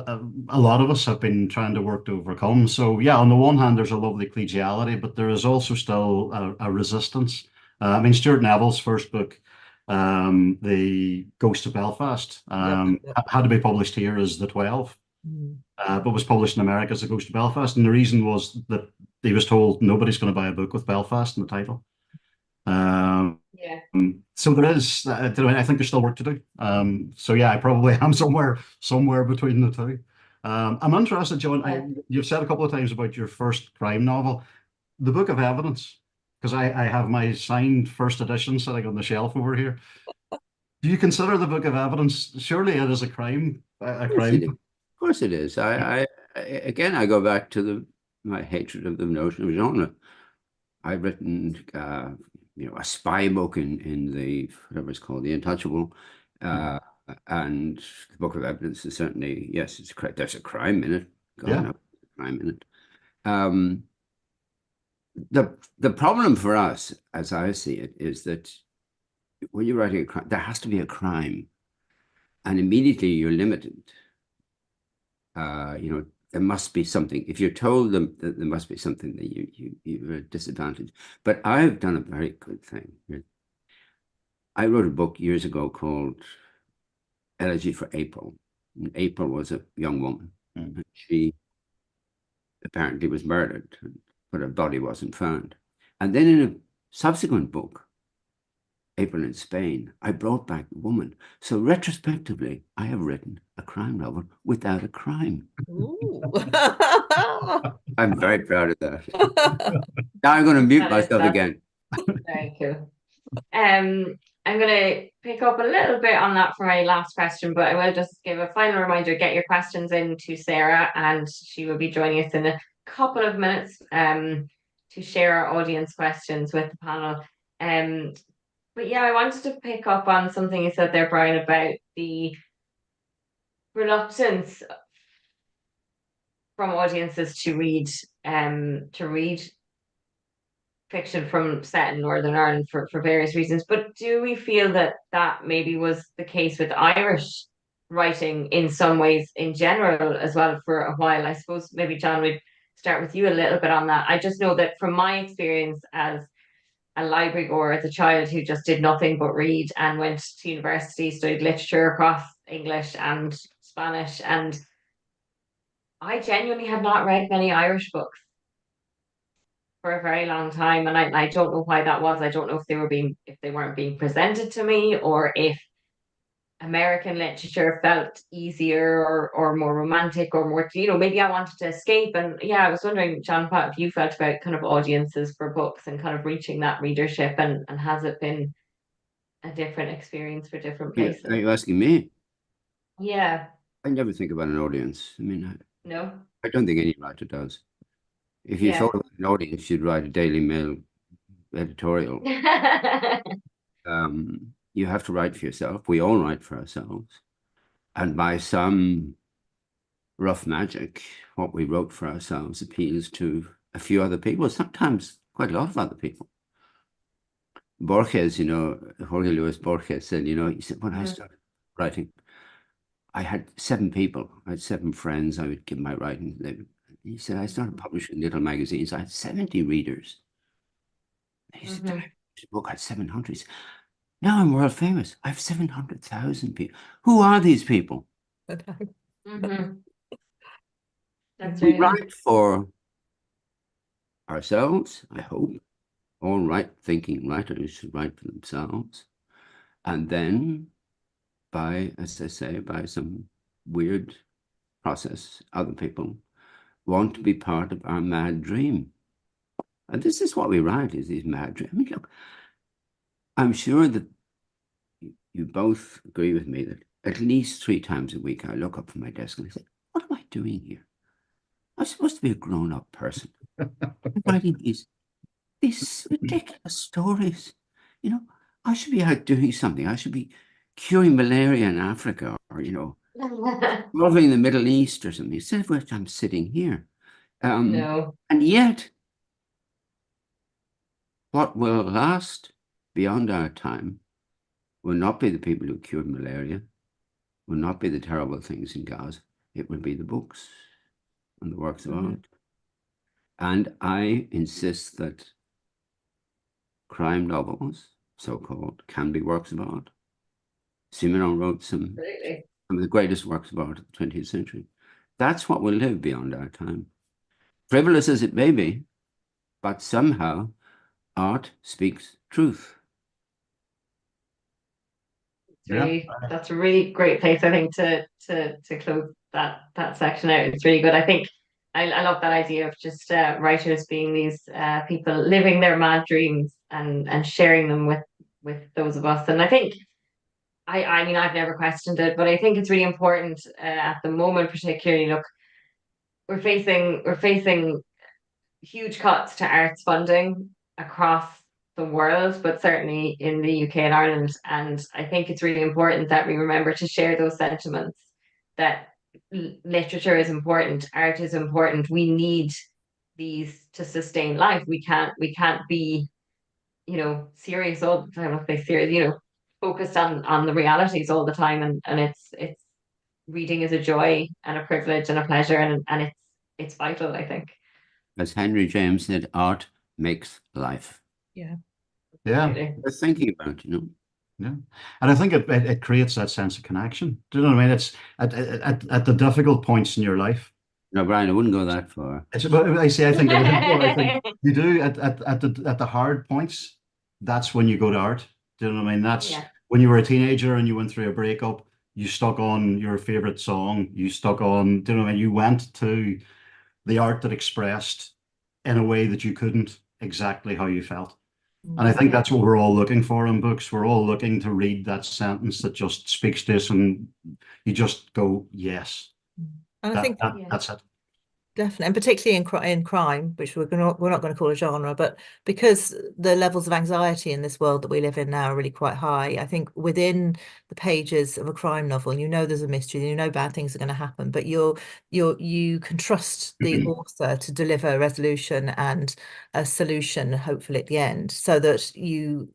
[SPEAKER 5] a lot of us have been trying to work to overcome. So yeah, on the one hand, there's a lovely collegiality, but there is also still a resistance. I mean, Stuart Neville's first book, The Ghost of Belfast, had to be published here as The 12, but was published in America as The Ghost of Belfast. And the reason was that he was told nobody's going to buy a book with Belfast in the title. So there is, I think there's still work to do. So yeah, I probably am somewhere between the two. I'm interested, John, you've said a couple of times about your first crime novel, The Book of Evidence, because I have my signed first edition sitting on the shelf over here. Do you consider The Book of Evidence, surely it is a crime?
[SPEAKER 4] Of course it is. Again, I go back to my hatred of the notion of genre. I've written a spy book in the whatever it's called, The Untouchable, and The Book of Evidence is certainly, yes, there's a crime in it. No, crime in it. The problem for us, as I see it, is that when you're writing a crime, there has to be a crime, and immediately you're limited. There must be something. If you're told them that there must be something, that you're at a disadvantage. But I've done a very good thing. I wrote a book years ago called Elegy for April. And April was a young woman. And she apparently was murdered, but her body wasn't found. And then in a subsequent book, April in Spain, I brought back the woman. So retrospectively, I have written a crime novel without a crime. I'm very proud of that. Now I'm going to mute myself again.
[SPEAKER 1] Very cool. I'm going to pick up a little bit on that for my last question, but I will just give a final reminder, get your questions in to Sarah, and she will be joining us in a couple of minutes to share our audience questions with the panel. But yeah, I wanted to pick up on something you said there, Brian, about the reluctance from audiences to read fiction from set in Northern Ireland for various reasons. But do we feel that maybe was the case with Irish writing in some ways in general as well for a while? I suppose maybe John would start with you a little bit on that. I just know that from my experience as a library goer as a child who just did nothing but read and went to university, studied literature across English and Spanish, and I genuinely have not read many Irish books for a very long time, and I don't know why that was. I don't know if they weren't being presented to me, or if American literature felt easier or more romantic or more, maybe I wanted to escape. And yeah, I was wondering, John, what you felt about kind of audiences for books and kind of reaching that readership, and has it been a different experience for different places?
[SPEAKER 4] Are you asking me?
[SPEAKER 1] Yeah.
[SPEAKER 4] I never think about an audience. I mean,
[SPEAKER 1] No.
[SPEAKER 4] I don't think any writer does. If you
[SPEAKER 1] Yeah.
[SPEAKER 4] thought about an audience, you'd write a Daily Mail editorial. You have to write for yourself. We all write for ourselves. And by some rough magic, what we wrote for ourselves appeals to a few other people, sometimes quite a lot of other people. Borges, Jorge Luis Borges said, he said, when I started writing, I had 7 people. I had 7 friends. I would give my writing. He said, I started publishing little magazines. I had 70 readers. He said, I published a book, I had 700. He said, now I'm world famous. I have 700,000 people. Who are these people?
[SPEAKER 1] That's
[SPEAKER 4] We
[SPEAKER 1] really
[SPEAKER 4] write for ourselves, I hope. All right-thinking writers should write for themselves. And then, as I say, by some weird process, other people want to be part of our mad dream. And this is what we write, is these mad dreams. I mean, look, I'm sure that you both agree with me that at least 3 times a week I look up from my desk and I say, what am I doing here? I'm supposed to be a grown-up person. I'm writing these ridiculous stories. I should be out doing something. I should be curing malaria in Africa or, solving the Middle East or something, instead of which I'm sitting here.
[SPEAKER 1] no.
[SPEAKER 4] And yet, what will last beyond our time will not be the people who cured malaria, will not be the terrible things in Gaza. It will be the books and the works of art. And I insist that crime novels, so-called, can be works of art. Simenon wrote some of the greatest works of art of the 20th century. That's what will live beyond our time. Frivolous as it may be, but somehow art speaks truth.
[SPEAKER 1] That's a really great place, I think, to close that section out. It's really good. I think I love that idea of just writers being these people living their mad dreams and sharing them with those of us. And I think I mean I've never questioned it, but I think it's really important at the moment, particularly. Look, we're facing huge cuts to arts funding across the world, but certainly in the UK and Ireland. And I think it's really important that we remember to share those sentiments, that literature is important, art is important. We need these to sustain life. We can't be, serious all the time. Not serious, focused on the realities all the time. And it's reading is a joy and a privilege and a pleasure, and it's vital, I think.
[SPEAKER 4] As Henry James said, art makes life.
[SPEAKER 3] Yeah.
[SPEAKER 4] We're thinking about,
[SPEAKER 5] Yeah. And I think it creates that sense of connection. Do you know what I mean? It's at the difficult points in your life.
[SPEAKER 4] No, Brian, I wouldn't go that far.
[SPEAKER 5] I think you do at the hard points. That's when you go to art. Do you know what I mean? That's when you were a teenager and you went through a breakup. You stuck on your favorite song. You stuck on. Do you know what I mean? You went to the art that expressed in a way that you couldn't exactly how you felt. And I think that's what we're all looking for in books. We're all looking to read that sentence that just speaks to us and you just go, yes.
[SPEAKER 3] And I think
[SPEAKER 5] that's it.
[SPEAKER 3] Definitely, and particularly in crime, which we're not going to call a genre, but because the levels of anxiety in this world that we live in now are really quite high, I think within the pages of a crime novel, there's a mystery, bad things are going to happen, but you can trust the author to deliver a resolution and a solution, hopefully at the end, so that you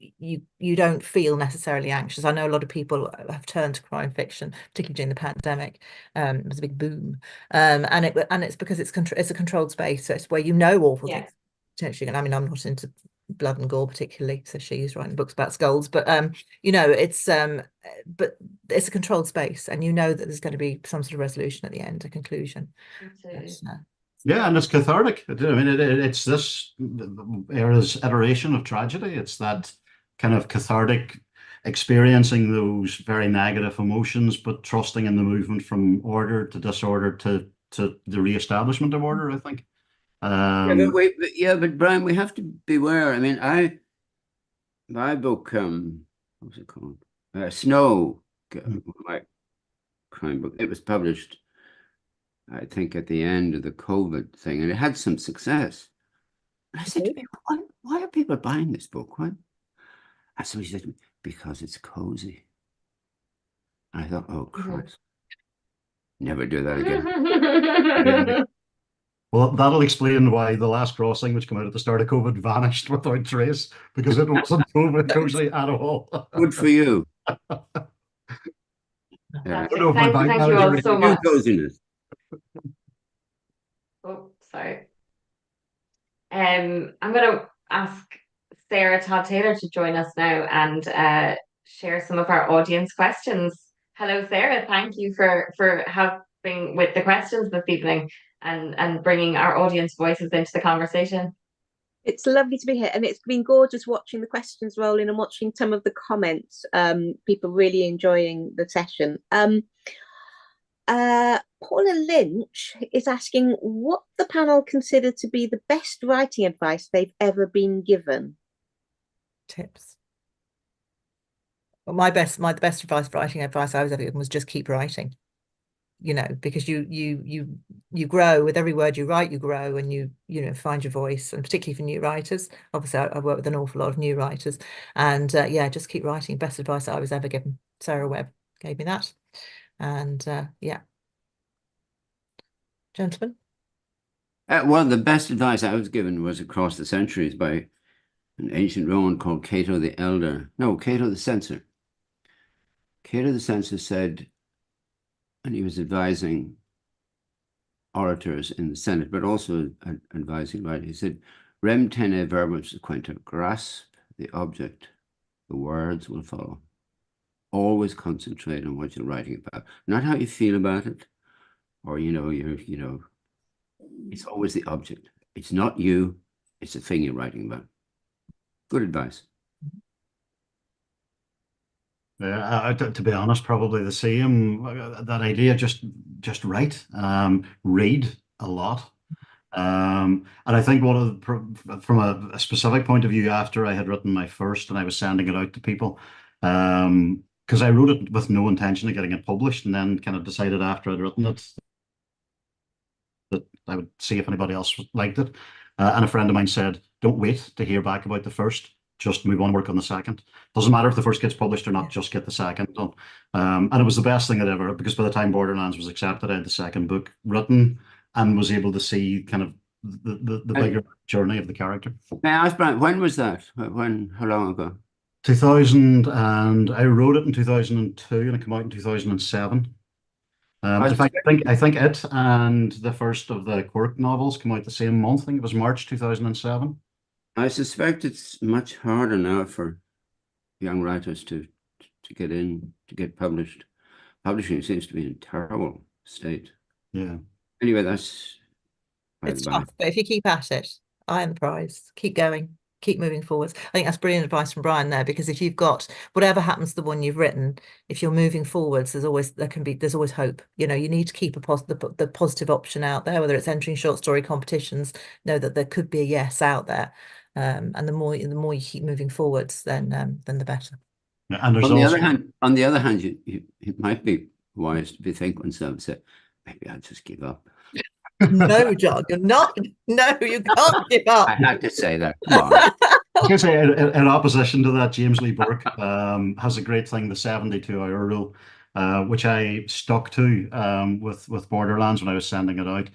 [SPEAKER 3] don't feel necessarily anxious. I know a lot of people have turned to crime fiction, particularly during the pandemic. It was a big boom, and it's because it's a controlled space, so it's where awful things potentially. I mean, I'm not into blood and gore particularly, so she's writing books about skulls, but it's but it's a controlled space, and that there's going to be some sort of resolution at the end, a conclusion.
[SPEAKER 5] Yeah, and it's cathartic. I mean, it's this era's iteration of tragedy. It's that kind of cathartic experiencing those very negative emotions, but trusting in the movement from order to disorder to the re-establishment of order, I think.
[SPEAKER 4] But Brian, we have to beware. I mean, my book, what was it called? Snow, my crime book. It was published I think, at the end of the COVID thing, and it had some success. And I said to people, why are people buying this book? Why? And so he said to me, because it's cozy. And I thought, oh, Christ. Never do that again.
[SPEAKER 5] Well, that'll explain why The Last Crossing, which came out at the start of COVID, vanished without trace, because it wasn't COVID cozy at all.
[SPEAKER 4] Good for you.
[SPEAKER 1] That's
[SPEAKER 5] I don't know if my
[SPEAKER 1] it.
[SPEAKER 5] bank
[SPEAKER 1] Thank you all
[SPEAKER 5] manager
[SPEAKER 1] so
[SPEAKER 4] New
[SPEAKER 1] much.
[SPEAKER 4] coziness.
[SPEAKER 1] Oh, sorry. I'm going to ask Sarah Todd Taylor to join us now and share some of our audience questions. Hello, Sarah. Thank you for helping with the questions this evening and bringing our audience voices into the conversation.
[SPEAKER 6] It's lovely to be here, and it's been gorgeous watching the questions roll in and watching some of the comments. People really enjoying the session. Paula Lynch is asking what the panel consider to be the best writing advice they've ever been given.
[SPEAKER 3] Tips. Well, the best writing advice I was ever given was just keep writing. You know, because you grow with every word you write, you grow, and you find your voice, and particularly for new writers. Obviously, I work with an awful lot of new writers, and yeah, just keep writing. Best advice I was ever given. Sarah Webb gave me that, and yeah, gentlemen.
[SPEAKER 4] Well, the best advice I was given was across the centuries by an ancient Roman called Cato the Elder. No, Cato the Censor. Cato the Censor said, and he was advising orators in the Senate, but also advising writers. He said, "Rem tene verbum sequenter." Grasp the object, the words will follow. Always concentrate on what you're writing about, not how you feel about it, or it's always the object. It's not you; it's the thing you're writing about. Good advice.
[SPEAKER 5] Yeah, to be honest, probably the same. That idea, just write, read a lot. And I think from a specific point of view, after I had written my first and I was sending it out to people, because I wrote it with no intention of getting it published, and then kind of decided after I'd written it that I would see if anybody else liked it. And a friend of mine said, "Don't wait to hear back about the first. Just move on, work on the second. Doesn't matter if the first gets published or not, just get the second done." And it was the best thing I'd ever, because by the time Borderlands was accepted, I had the second book written and was able to see kind of the bigger journey of the character.
[SPEAKER 4] May I ask, Brian, when was that? How long ago?
[SPEAKER 5] 2000, and I wrote it in 2002 and it came out in 2007. In fact, I think it and the first of the Quirk novels came out the same month. I think it was March 2007.
[SPEAKER 4] I suspect it's much harder now for young writers to get published. Publishing seems to be in a terrible state.
[SPEAKER 5] Yeah.
[SPEAKER 4] Anyway, that's
[SPEAKER 3] It's tough, but if you keep at it, eye on the prize, keep going, keep moving forwards. I think that's brilliant advice from Brian there, because if you've got whatever happens to the one you've written, if you're moving forwards, there's always hope. You know, you need to keep the positive option out there, whether it's entering short story competitions, know that there could be a yes out there. And the more you keep moving forwards, then the better.
[SPEAKER 5] Yeah, and there's
[SPEAKER 4] on the other hand, it might be wise to bethink oneself and say, maybe I'll just give up.
[SPEAKER 3] No, John, you're not. No, you can't give up.
[SPEAKER 4] I had to say that. Come on.
[SPEAKER 5] I was going to say, in opposition to that, James Lee Burke has a great thing, the 72-hour rule, which I stuck to with Borderlands when I was sending it out,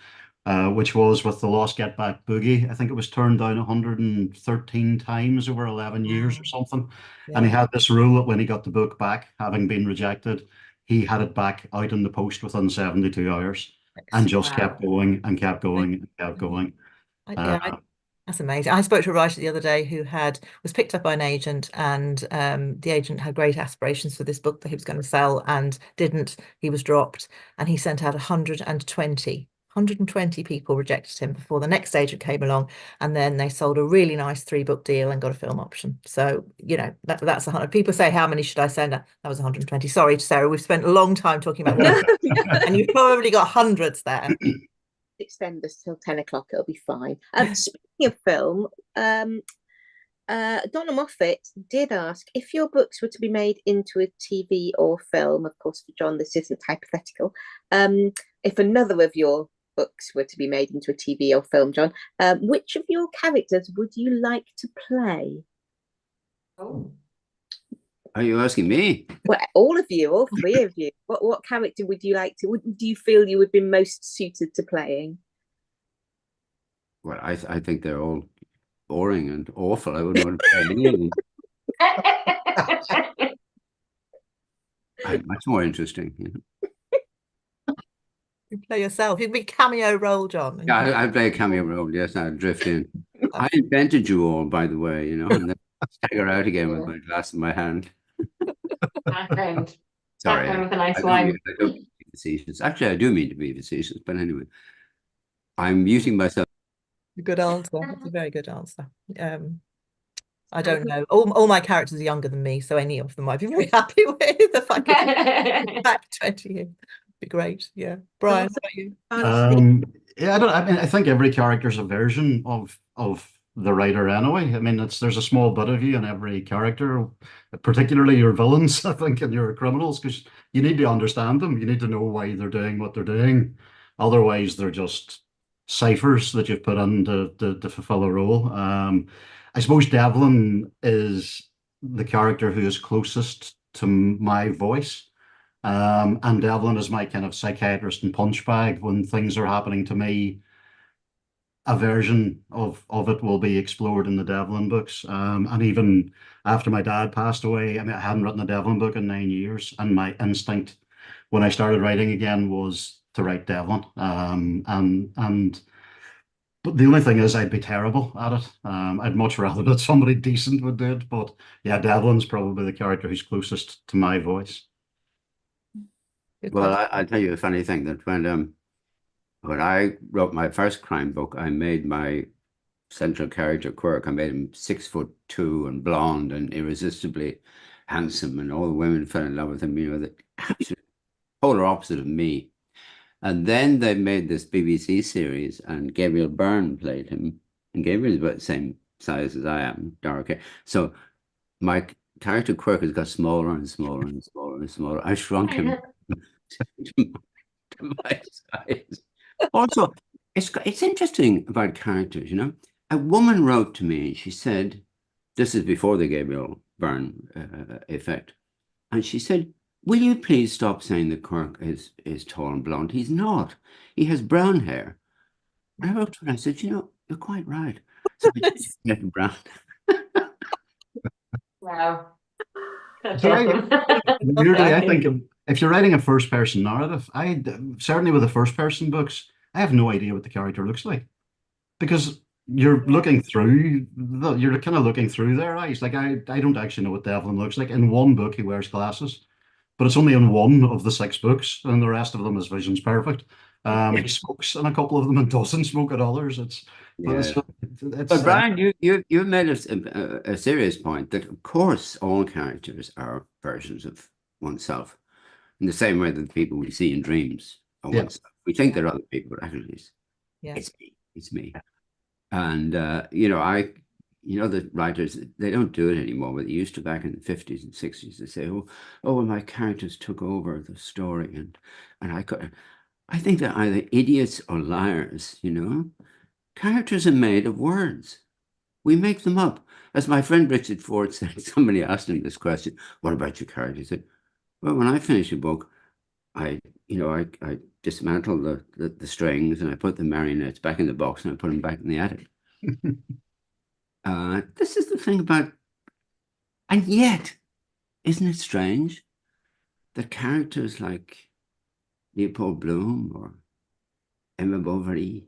[SPEAKER 5] which was with the Lost Get Back Boogie. I think it was turned down 113 times over 11 years or something.
[SPEAKER 3] Yeah.
[SPEAKER 5] And he had this rule that when he got the book back, having been rejected, he had it back out in the post within 72 hours. And just kept going and kept going and kept going.
[SPEAKER 3] That's amazing. I spoke to a writer the other day who was picked up by an agent, and the agent had great aspirations for this book that he was going to sell and didn't. He was dropped, and he sent out 120 people rejected him before the next agent came along, and then they sold a really nice 3-book deal and got a film option. So, you know, that's 100. People say, how many should I send? That was 120. Sorry, Sarah, we've spent a long time talking about one, and you've probably got hundreds there.
[SPEAKER 6] Extend this till 10 o'clock, it'll be fine. Speaking of film, Donna Moffat did ask, if your books were to be made into a TV or film, of course for John this isn't hypothetical, if another of your books were to be made into a TV or film, John, which of your characters would you like to play?
[SPEAKER 1] Oh.
[SPEAKER 4] Are you asking me?
[SPEAKER 6] Well, all of you, all three of you. What character would you like to? Do you feel you would be most suited to playing?
[SPEAKER 4] Well, I think they're all boring and awful. I wouldn't want to play any of them. I'm much more interesting. You know?
[SPEAKER 3] You play yourself. You'd be cameo role, John.
[SPEAKER 4] Yeah, I play a cameo role. Yes, I'd drift in. I invented you all, by the way, you know, and then stagger out again with my glass in my hand.
[SPEAKER 1] Background.
[SPEAKER 4] Sorry,
[SPEAKER 1] Background with a nice
[SPEAKER 4] I
[SPEAKER 1] wine.
[SPEAKER 4] don't mean to be facetious. Actually, I do mean to be facetious, but anyway, I'm muting myself.
[SPEAKER 3] A good answer. That's a very good answer. I don't know. All my characters are younger than me, so any of them I'd be very happy with. If I could go back 20 years, be great. Yeah, Brian, how about you?
[SPEAKER 5] Yeah, I mean, I think every character is a version of the writer anyway. I mean, there's a small bit of you in every character, particularly your villains, I think, and your criminals, because you need to understand them. You need to know why they're doing what they're doing. Otherwise, they're just ciphers that you've put in to fulfill a role. I suppose Devlin is the character who is closest to my voice. And Devlin is my kind of psychiatrist and punch bag. When things are happening to me, a version of it will be explored in the Devlin books. And even after my dad passed away, I mean, I hadn't written a Devlin book in 9 years, and my instinct when I started writing again was to write Devlin. But the only thing is, I'd be terrible at it. I'd much rather that somebody decent would do it. But yeah, Devlin's probably the character who's closest to my voice.
[SPEAKER 4] Well, I'll tell you a funny thing that when I wrote my first crime book, I made my central character Quirk. I made him 6'2" and blonde and irresistibly handsome, and all the women fell in love with him. You know, the absolute polar opposite of me. And then they made this BBC series, and Gabriel Byrne played him, and Gabriel's about the same size as I am, dark hair. So my character Quirk has got smaller and smaller and smaller and smaller. I shrunk him to my size. Also, it's interesting about characters, you know. A woman wrote to me, she said, this is before the Gabriel Byrne effect, and she said, will you please stop saying that Kirk is tall and blonde? He's not. He has brown hair. And I wrote to her and I said, you know, you're quite right. So I just get brown.
[SPEAKER 1] Wow. That's
[SPEAKER 5] So
[SPEAKER 1] awesome.
[SPEAKER 5] weirdly, I think if you're writing a first-person narrative, certainly with the first-person books, I have no idea what the character looks like, because you're looking through you're kind of looking through their eyes. Like I don't actually know what Devlin looks like. In one book, he wears glasses, but it's only in one of the 6 books, and the rest of them his vision's perfect. He smokes in a couple of them and doesn't smoke at others.
[SPEAKER 4] But Brian, you've made a serious point that of course all characters are versions of oneself, in the same way that the people we see in dreams are oneself. We think they're other people, but actually it's me. And you know, the writers, they don't do it anymore, but they used to back in the 50s and 60s. They say, oh, well, my characters took over the story, and I think they're either idiots or liars, you know. Characters are made of words. We make them up. As my friend Richard Ford said, somebody asked him this question, what about your character? He said, well, when I finish a book, I dismantle the strings, and I put the marionettes back in the box, and I put them back in the attic. This is the thing about, and yet, isn't it strange that characters like Leopold Bloom or Emma Bovary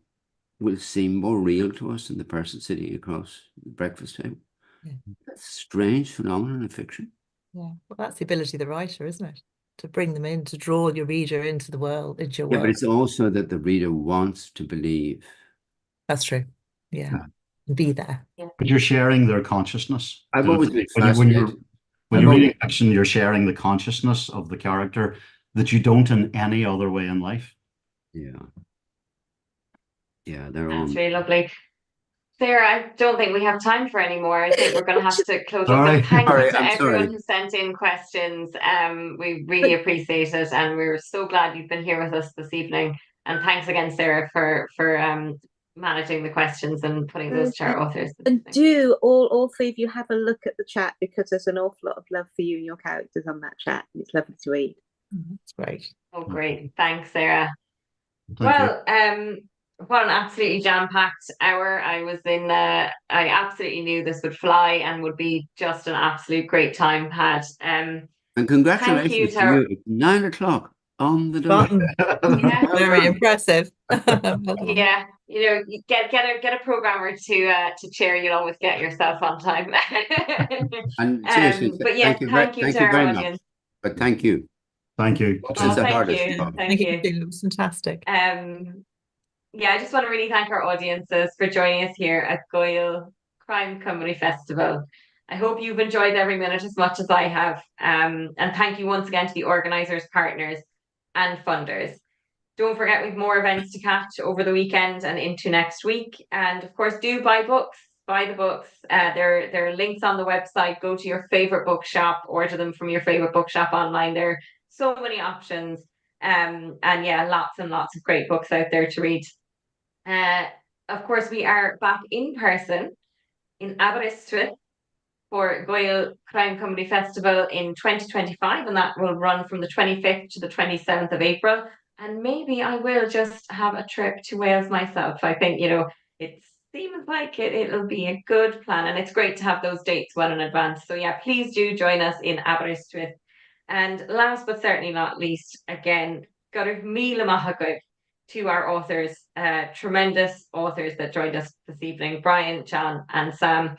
[SPEAKER 4] will seem more real to us than the person sitting across the breakfast table? Yeah. That's a strange phenomenon in fiction.
[SPEAKER 3] Yeah, well, that's the ability of the writer, isn't it? To bring them in, to draw your reader into the world, into your world.
[SPEAKER 4] But it's also that the reader wants to believe.
[SPEAKER 3] That's true. Yeah. Be there.
[SPEAKER 5] Yeah. But you're sharing their consciousness.
[SPEAKER 4] I've always been fascinated.
[SPEAKER 5] When you're reading fiction, you're sharing the consciousness of the character that you don't in any other way in life.
[SPEAKER 4] Yeah. Yeah, they're all.
[SPEAKER 1] That's really lovely. Sarah, I don't think we have time for any more. I think we're going to have to close up. But thank you to everyone who sent in questions. We really appreciate it, and we're so glad you've been here with us this evening. And thanks again, Sarah, for managing the questions and putting those to our authors.
[SPEAKER 6] And do all three of you have a look at the chat, because there's an awful lot of love for you and your characters on that chat. It's lovely to read.
[SPEAKER 3] That's great.
[SPEAKER 1] Oh, great. Thanks, Sarah.
[SPEAKER 5] Thank you.
[SPEAKER 1] Well, what an absolutely jam-packed hour. I absolutely knew this would fly and would be just an absolute great time had.
[SPEAKER 4] And congratulations to you. It's 9 o'clock on the dot.
[SPEAKER 1] Yeah.
[SPEAKER 3] Very impressive.
[SPEAKER 1] Yeah, you get a programmer to chair. You'll always get yourself on time.
[SPEAKER 4] And seriously,
[SPEAKER 1] but yeah, thank you to our
[SPEAKER 4] very
[SPEAKER 1] audience.
[SPEAKER 4] much. But thank you.
[SPEAKER 5] Thank you.
[SPEAKER 1] Oh,
[SPEAKER 4] This is the
[SPEAKER 1] thank
[SPEAKER 4] hardest
[SPEAKER 1] you.
[SPEAKER 4] job.
[SPEAKER 1] Thank you.
[SPEAKER 3] It was fantastic.
[SPEAKER 1] Yeah, I just want to really thank our audiences for joining us here at Goyle Crime Comedy Festival. I hope you've enjoyed every minute as much as I have. And thank you once again to the organisers, partners and funders. Don't forget we've more events to catch over the weekend and into next week. And of course, do buy books, buy the books. There are links on the website. Go to your favourite bookshop, order them from your favourite bookshop online. There are so many options. And yeah, lots and lots of great books out there to read. Of course, we are back in person in Aberystwyth for Goyle Crime Comedy Festival in 2025, and that will run from the 25th to the 27th of April. And maybe I will just have a trip to Wales myself. I think, it seems like it'll be a good plan, and it's great to have those dates well in advance. So yeah, please do join us in Aberystwyth. And last but certainly not least, again, Gorif Mila Mahagud to our authors, tremendous authors that joined us this evening, Brian, John and Sam.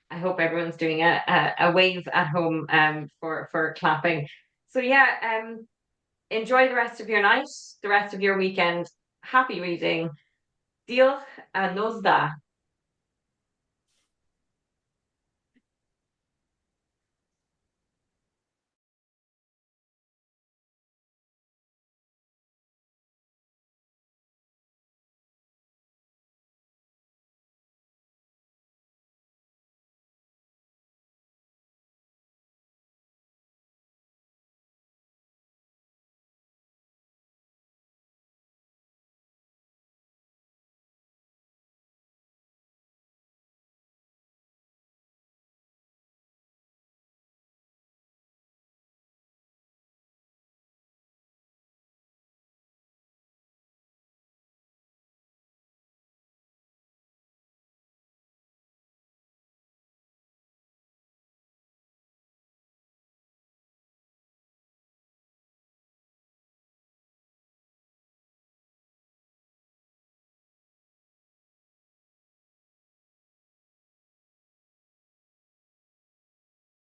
[SPEAKER 1] I hope everyone's doing a wave at home for clapping. So yeah, enjoy the rest of your night, the rest of your weekend. Happy reading. Diolch a nos da.